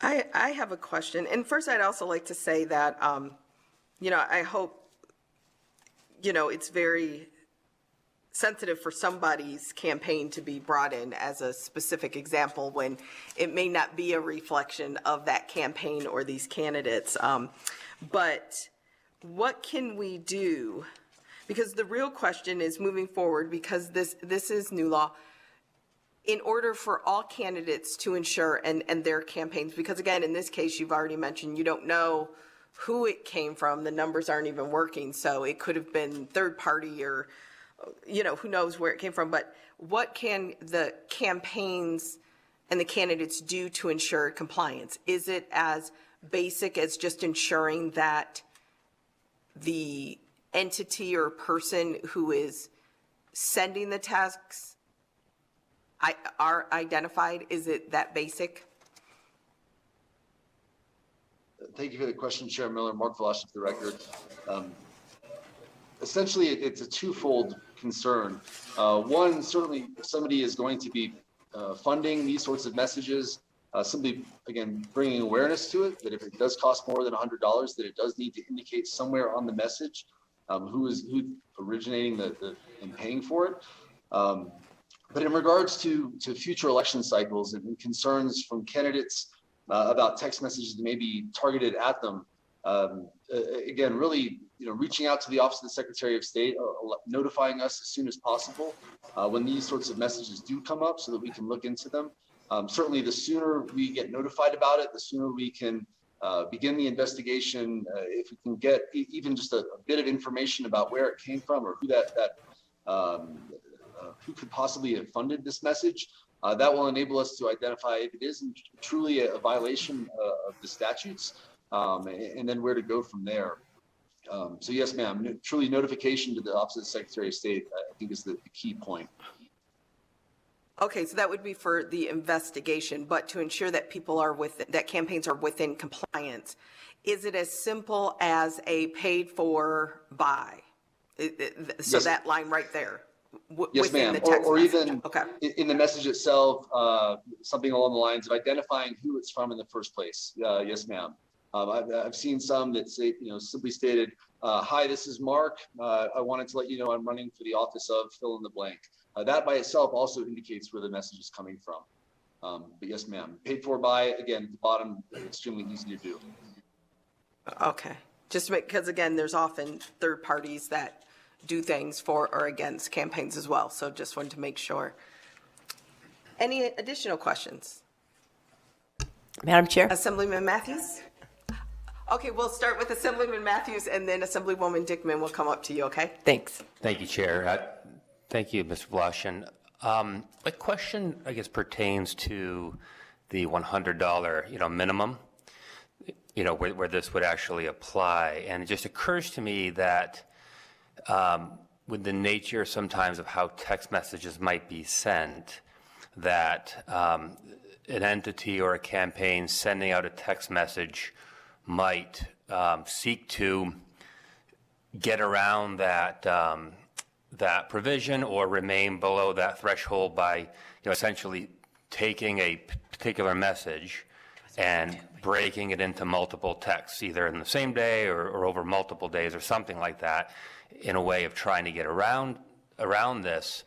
I have a question. And first, I'd also like to say that, I hope, it's very sensitive for somebody's campaign to be brought in as a specific example when it may not be a reflection of that campaign or these candidates. But what can we do? Because the real question is moving forward, because this is new law, in order for all candidates to ensure and their campaigns, because again, in this case, you've already mentioned you don't know who it came from. The numbers aren't even working. So it could have been third party or, who knows where it came from. But what can the campaigns and the candidates do to ensure compliance? Is it as basic as just ensuring that the entity or person who is sending the tasks are identified? Is it that basic? Thank you for the question, Chair Miller. Mark Voloshin for the record. Essentially, it's a twofold concern. One, certainly if somebody is going to be funding these sorts of messages, simply, again, bringing awareness to it, that if it does cost more than $100, that it does need to indicate somewhere on the message who originating and paying for it. But in regards to future election cycles and concerns from candidates about text messages that may be targeted at them, again, really, reaching out to the Office of the Secretary of State, notifying us as soon as possible when these sorts of messages do come up so that we can look into them. Certainly, the sooner we get notified about it, the sooner we can begin the investigation. If we can get even just a bit of information about where it came from or who who could possibly have funded this message, that will enable us to identify if it is truly a violation of the statutes, and then where to go from there. So yes, ma'am, truly notification to the Office of the Secretary of State, I think, is the key point. Okay, so that would be for the investigation, but to ensure that that campaigns are within compliance, is it as simple as a paid for by? So yes. That line right there. Yes, ma'am. Or even in the message itself, something along the lines of identifying who it's from in the first place. Yes, ma'am. I've seen some that say, simply stated, "Hi, this is Mark. I wanted to let you know I'm running for the office of fill in the blank." That by itself also indicates where the message is coming from. But yes, ma'am. Paid for by, again, at the bottom, extremely easy to do. Okay. Just because, again, there's often third parties that do things for or against campaigns as well. So just wanted to make sure. Any additional questions? Madam Chair? Assemblyman Matthews? Okay, we'll start with Assemblyman Matthews and then Assemblywoman Dickman will come up to you, okay? Thanks. Thank you, Chair. Thank you, Mr. Voloshin. My question, I guess, pertains to the $100, minimum, where this would actually apply. And it just occurs to me that with the nature sometimes of how text messages might be sent, that an entity or a campaign sending out a text message might seek to get around that that provision or remain below that threshold by essentially taking a particular message and breaking it into multiple texts, either in the same day or over multiple days or something like that, in a way of trying to get around this.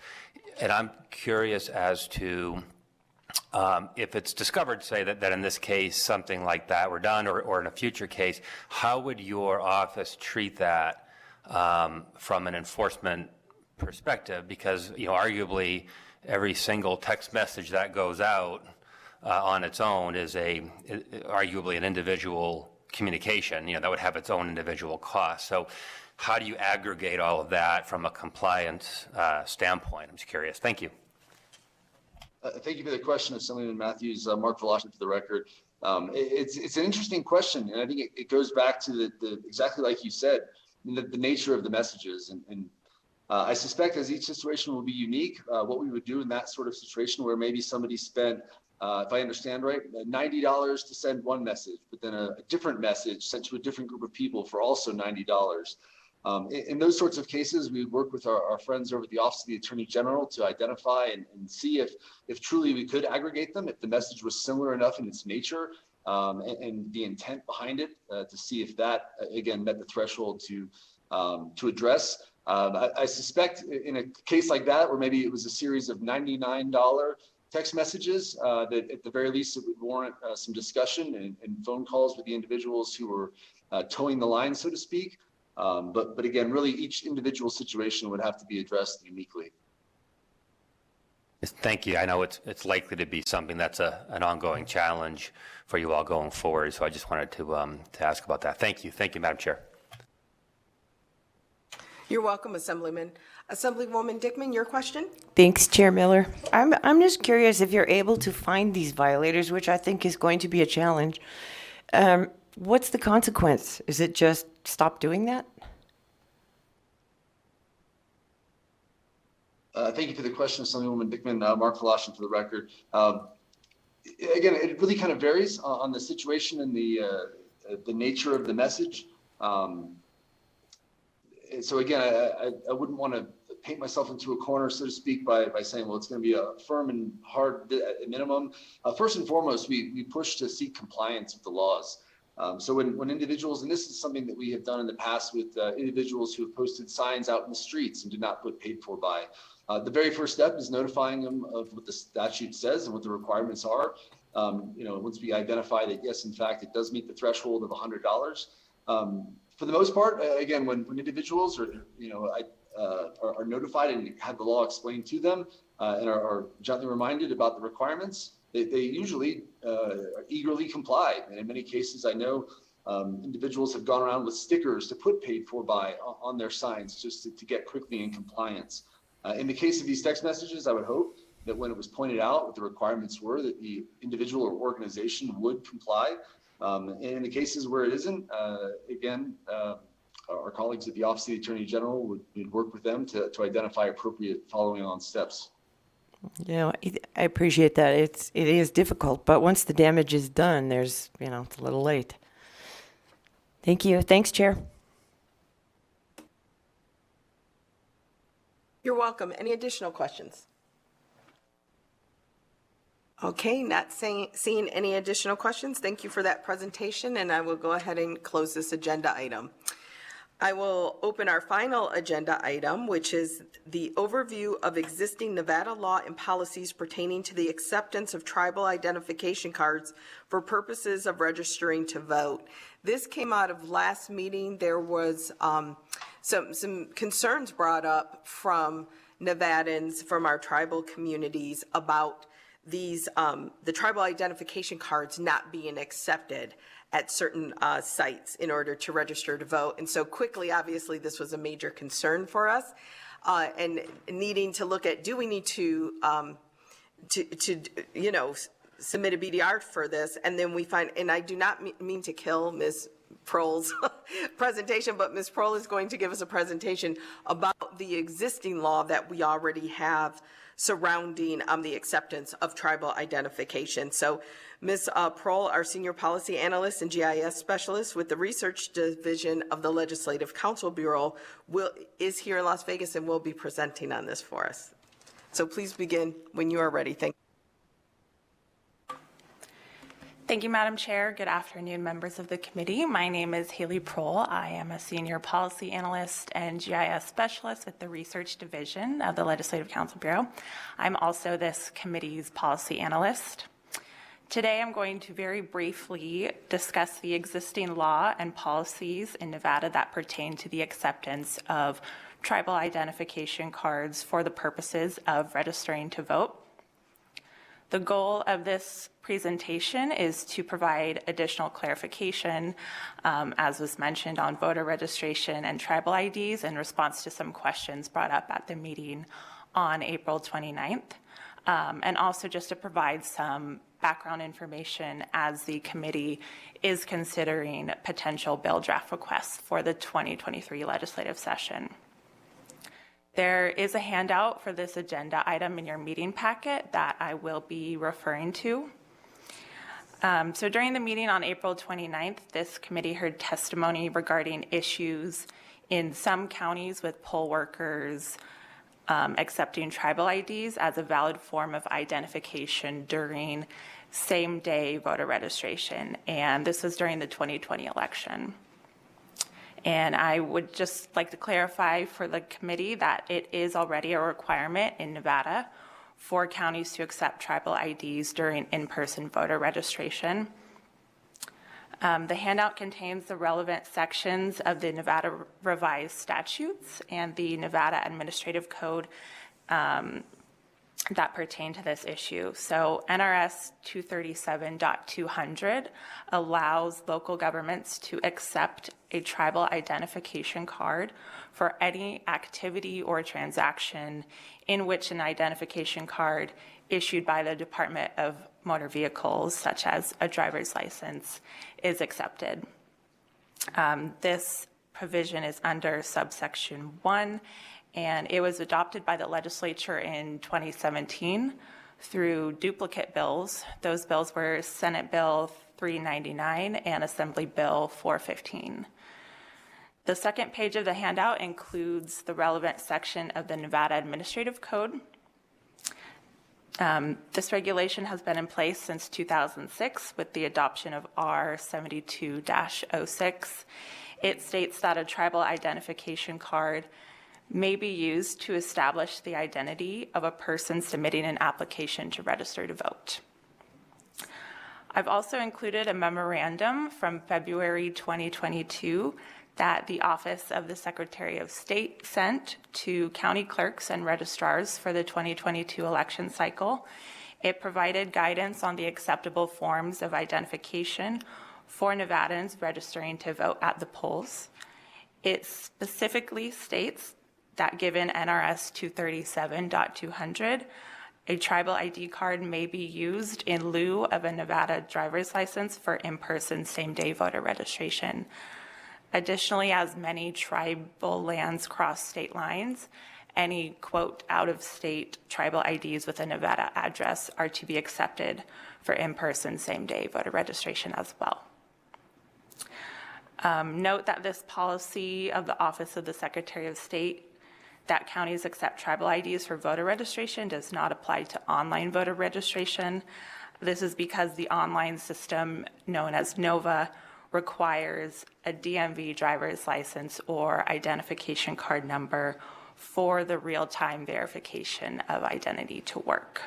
And I'm curious as to if it's discovered, say, that in this case something like that were done, or in a future case, how would your office treat that from an enforcement perspective? Because arguably every single text message that goes out on its own is arguably an individual communication, that would have its own individual cost. So how do you aggregate all of that from a compliance standpoint? I'm just curious. Thank you. Thank you for the question, Assemblyman Matthews. Mark Voloshin for the record. It's an interesting question, and I think it goes back to the exactly like you said, the nature of the messages. And I suspect as each situation will be unique, what we would do in that sort of situation where maybe somebody spent, if I understand right, $90 to send one message, but then a different message sent to a different group of people for also $90. In those sorts of cases, we work with our friends over at the Office of the Attorney General to identify and see if truly we could aggregate them, if the message was similar enough in its nature and the intent behind it to see if that, again, met the threshold to address. I suspect in a case like that, where maybe it was a series of $99 text messages, that at the very least it would warrant some discussion and phone calls with the individuals who were towing the line, so to speak. But again, really each individual situation would have to be addressed uniquely. Thank you. I know it's likely to be something that's an ongoing challenge for you all going forward, so I just wanted to ask about that. Thank you. Thank you, Madam Chair. You're welcome, Assemblyman. Assemblywoman Dickman, your question? Thanks, Chair Miller. I'm just curious if you're able to find these violators, which I think is going to be a challenge. What's the consequence? Is it just stop doing that? Thank you for the question, Assemblywoman Dickman. Mark Voloshin for the record. Again, it really kind of varies on the situation and the nature of the message. So again, I wouldn't want to paint myself into a corner, so to speak, by saying, well, it's going to be a firm and hard minimum. First and foremost, we push to seek compliance with the laws. So when individuals, and this is something that we have done in the past with individuals who have posted signs out in the streets and did not put paid for by, the very first step is notifying them of what the statute says and what the requirements are. Once we identify that, yes, in fact, it does meet the threshold of $100. For the most part, again, when individuals are notified and have the law explained to them and are gently reminded about the requirements, they usually eagerly comply. And in many cases, I know individuals have gone around with stickers to put paid for by on their signs just to get quickly in compliance. In the case of these text messages, I would hope that when it was pointed out what the requirements were, that the individual or organization would comply. And in the cases where it isn't, again, our colleagues at the Office of the Attorney General would work with them to identify appropriate following on steps. Yeah, I appreciate that. It is difficult, but once the damage is done, it's a little late. Thank you. Thanks, Chair. You're welcome. Any additional questions? Okay, not seeing any additional questions. Thank you for that presentation, and I will go ahead and close this agenda item. I will open our final agenda item, which is the overview of existing Nevada law and policies pertaining to the acceptance of tribal identification cards for purposes of registering to vote. This came out of last meeting. There was some concerns brought up from Nevadans, from our tribal communities about these the tribal identification cards not being accepted at certain sites in order to register to vote. And so quickly, obviously, this was a major concern for us, and needing to look at, do we need to submit a BDR for this? And then we find, and I do not mean to kill Ms. Prohl's presentation, but Ms. Prohl is going to give us a presentation about the existing law that we already have surrounding the acceptance of tribal identification. So Ms. Prohl, our Senior Policy Analyst and GIS Specialist with the Research Division of the Legislative Counsel Bureau, is here in Las Vegas and will be presenting on this for us. So please begin when you are ready. Thank you. Thank you, Madam Chair. Good afternoon, members of the committee. My name is Haley Prohl. I am a Senior Policy Analyst and GIS Specialist with the Research Division of the Legislative Counsel Bureau. I'm also this committee's Policy Analyst. Today, I'm going to very briefly discuss the existing law and policies in Nevada that pertain to the acceptance of tribal identification cards for the purposes of registering to vote. The goal of this presentation is to provide additional clarification, as was mentioned, on voter registration and tribal IDs in response to some questions brought up at the meeting on April 29th, and also just to provide some background information as the committee is considering potential bill draft requests for the 2023 legislative session. There is a handout for this agenda item in your meeting packet that I will be referring to. So during the meeting on April 29th, this committee heard testimony regarding issues in some counties with poll workers accepting tribal IDs as a valid form of identification during same-day voter registration, and this was during the 2020 election. And I would just like to clarify for the committee that it is already a requirement in Nevada for counties to accept tribal IDs during in-person voter registration. The handout contains the relevant sections of the Nevada revised statutes and the Nevada Administrative Code that pertain to this issue. So NRS 237.200 allows local governments to accept a tribal identification card for any activity or transaction in which an identification card issued by the Department of Motor Vehicles, such as a driver's license, is accepted. This provision is under subsection 1, and it was adopted by the legislature in 2017 through duplicate bills. Those bills were Senate Bill 399 and Assembly Bill 415. The second page of the handout includes the relevant section of the Nevada Administrative Code. This regulation has been in place since 2006 with the adoption of R 72-06. It states that a tribal identification card may be used to establish the identity of a person submitting an application to register to vote. I've also included a memorandum from February 2022 that the Office of the Secretary of State sent to county clerks and registrars for the 2022 election cycle. It provided guidance on the acceptable forms of identification for Nevadans registering to vote at the polls. It specifically states that given NRS 237.200, a tribal ID card may be used in lieu of a Nevada driver's license for in-person same-day voter registration. Additionally, as many tribal lands cross state lines, any, quote, out-of-state tribal IDs with a Nevada address are to be accepted for in-person same-day voter registration as well. Note that this policy of the Office of the Secretary of State that counties accept tribal IDs for voter registration does not apply to online voter registration. This is because the online system known as NOVA requires a DMV driver's license or identification card number for the real-time verification of identity to work.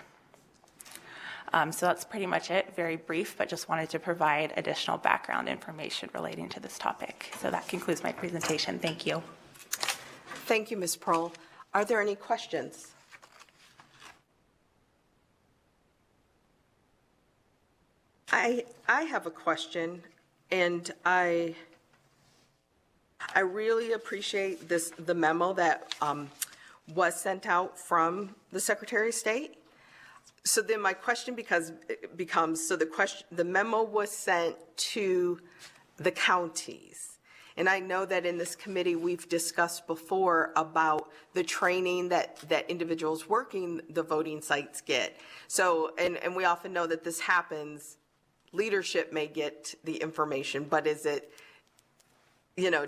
So that's pretty much it, very brief, but just wanted to provide additional background information relating to this topic. So that concludes my presentation. Thank you. Thank you, Ms. Prohl. Are there any questions? I have a question, and I really appreciate the memo that was sent out from the Secretary of State. So then my question becomes, so the memo was sent to the counties. And I know that in this committee, we've discussed before about the training that individuals working the voting sites get. So, and we often know that this happens, leadership may get the information, but is it,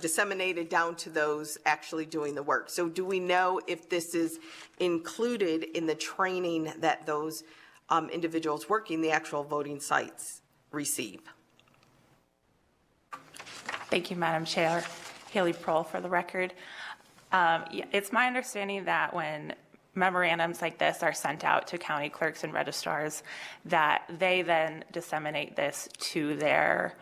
disseminated down to those actually doing the work? So do we know if this is included in the training that those individuals working the actual voting sites receive? Thank you, Madam Chair. Haley Prohl for the record. It's my understanding that when memorandums like this are sent out to county clerks and registrars, that they then disseminate this to their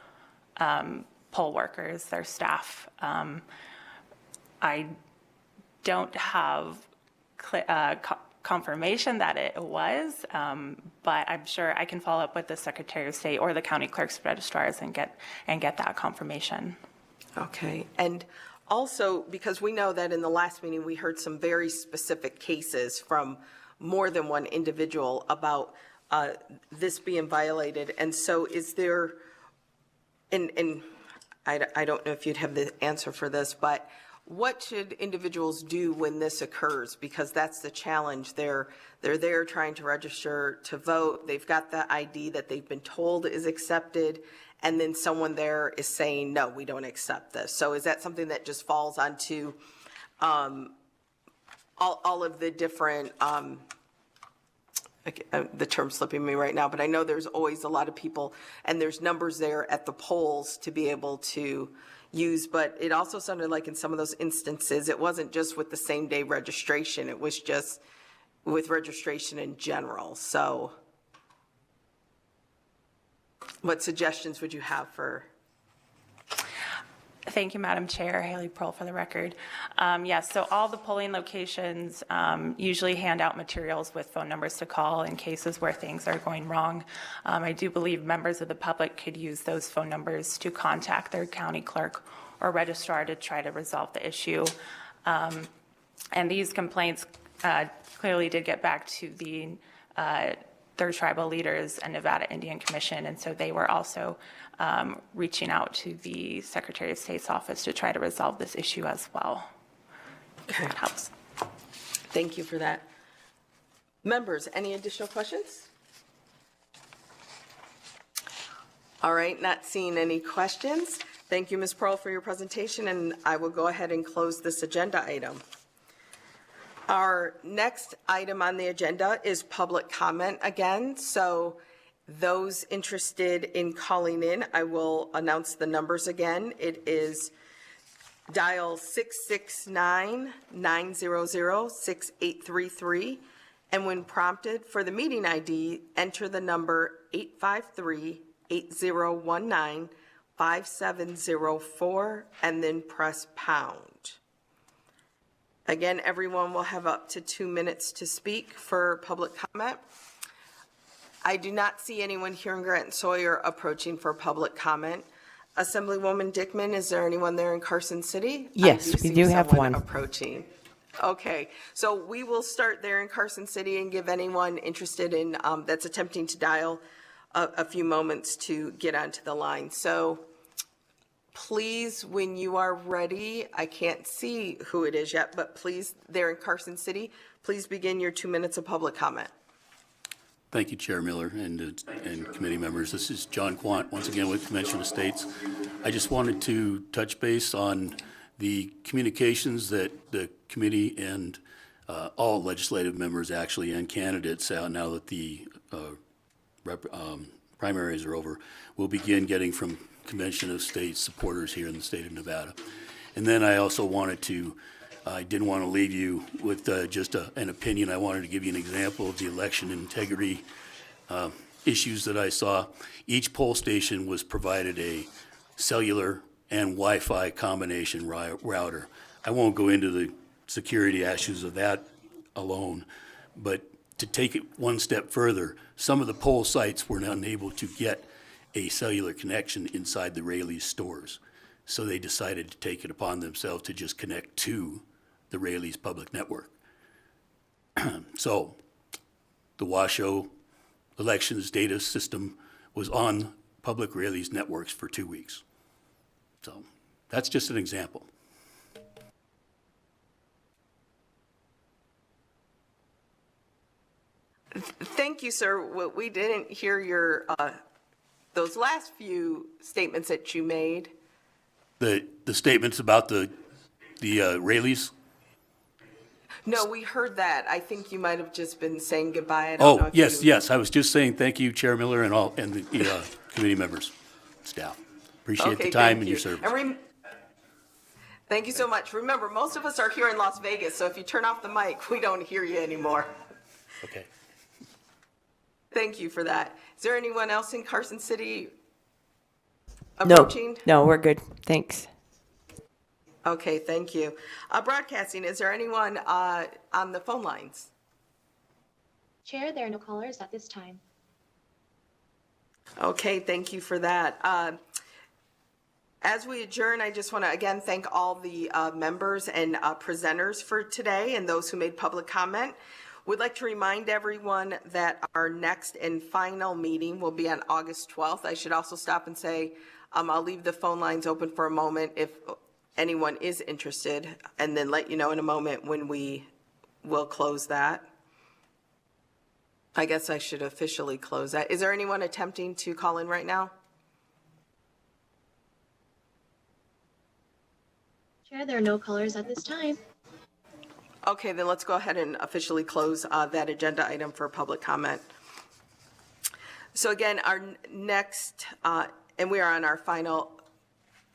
poll workers, their staff. I don't have confirmation that it was, but I'm sure I can follow up with the Secretary of State or the county clerk's registrars and get that confirmation. Okay, and also, because we know that in the last meeting, we heard some very specific cases from more than one individual about this being violated, and so is there, and I don't know if you'd have the answer for this, but what should individuals do when this occurs? Because that's the challenge. They're there trying to register to vote. They've got the ID that they've been told is accepted, and then someone there is saying, no, we don't accept this. So is that something that just falls onto all of the different, the term's slipping me right now, but I know there's always a lot of people, and there's numbers there at the polls to be able to use, but it also sounded like in some of those instances, it wasn't just with the same day registration, it was just with registration in general. So what suggestions would you have for? Thank you, Madam Chair. Haley Pearl for the record. Yes, so all the polling locations usually hand out materials with phone numbers to call in cases where things are going wrong. I do believe members of the public could use those phone numbers to contact their county clerk or registrar to try to resolve the issue. And these complaints clearly did get back to the their tribal leaders and Nevada Indian Commission, and so they were also reaching out to the Secretary of State's office to try to resolve this issue as well. If that helps. Thank you for that. Members, any additional questions? All right, not seeing any questions. Thank you, Ms. Pearl, for your presentation, and I will go ahead and close this agenda item. Our next item on the agenda is public comment again. So those interested in calling in, I will announce the numbers again. It is dial 669-900-6833. And when prompted for the meeting ID, enter the number 853-8019-5704 and then press pound. Again, everyone will have up to 2 minutes to speak for public comment. I do not see anyone here in Grant Sawyer approaching for public comment. Assemblywoman Dickman, is there anyone there in Carson City? Yes, we do have someone one. approaching. Okay, so we will start there in Carson City and give anyone interested in, that's attempting to dial a few moments to get onto the line. So please, when you are ready, I can't see who it is yet, but please, there in Carson City, please begin your 2 minutes of public comment. Thank you, Chair Miller and committee members. This is John Quant, once again with Convention of States. I just wanted to touch base on the communications that the committee and all legislative members actually and candidates, now that the primaries are over, will begin getting from Convention of States supporters here in the state of Nevada. And then I also wanted to, I didn't want to leave you with just an opinion. I wanted to give you an example of the election integrity issues that I saw. Each poll station was provided a cellular and Wi-Fi combination router. I won't go into the security issues of that alone, but to take it one step further, some of the poll sites were unable to get a cellular connection inside the Raley's stores. So they decided to take it upon themselves to just connect to the Raley's public network. So the Washoe elections data system was on public Raley's networks for 2 weeks. So that's just an example. Thank you, sir. We didn't hear your, those last few statements that you made. The statements about the Raley's? No, we heard that. I think you might have just been saying goodbye. I don't know Oh, if yes, you- yes. I was just saying thank you, Chair Miller, and all, and the committee members, staff. Appreciate Okay, the time thank and you. your service. And thank you so much. Remember, most of us are here in Las Vegas, so if you turn off the mic, we don't hear you anymore. Okay. Thank you for that. Is there anyone else in Carson City No, approaching? no, we're good. Thanks. Okay, thank you. Broadcasting, is there anyone on the phone lines? Chair, there are no callers at this time. Okay, thank you for that. As we adjourn, I just want to again thank all the members and presenters for today and those who made public comment. We'd like to remind everyone that our next and final meeting will be on August 12th. I should also stop and say I'll leave the phone lines open for a moment if anyone is interested, and then let you know in a moment when we will close that. I guess I should officially close that. Is there anyone attempting to call in right now? Chair, there are no callers at this time. Okay, then let's go ahead and officially close that agenda item for public comment. So again, our next, and we are on our final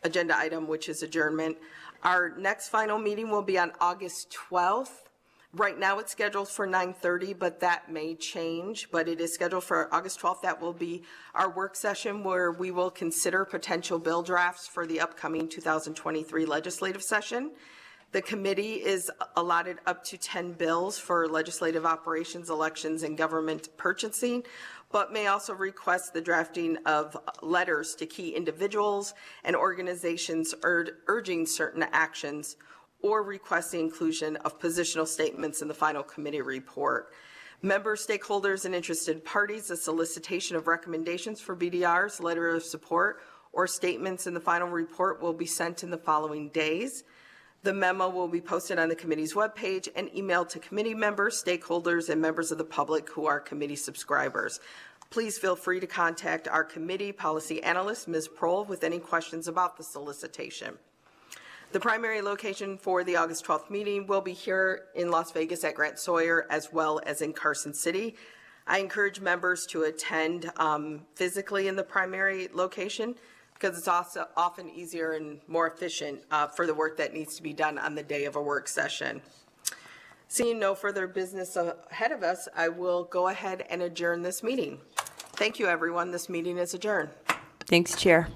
agenda item, which is adjournment. Our next final meeting will be on August 12th. Right now it's scheduled for 9:30, but that may change, but it is scheduled for August 12th. That will be our work session where we will consider potential bill drafts for the upcoming 2023 legislative session. The committee is allotted up to 10 bills for legislative operations, elections, and government purchasing, but may also request the drafting of letters to key individuals and organizations urging certain actions, or request the inclusion of positional statements in the final committee report. Members, stakeholders, and interested parties, a solicitation of recommendations for BDRs, letter of support, or statements in the final report will be sent in the following days. The memo will be posted on the committee's webpage and emailed to committee members, stakeholders, and members of the public who are committee subscribers. Please feel free to contact our committee policy analyst, Ms. Prohl, with any questions about the solicitation. The primary location for the August 12th meeting will be here in Las Vegas at Grant Sawyer, as well as in Carson City. I encourage members to attend physically in the primary location because it's also often easier and more efficient for the work that needs to be done on the day of a work session. Seeing no further business ahead of us, I will go ahead and adjourn this meeting. Thank you, everyone. This meeting is adjourned. Thanks, Chair.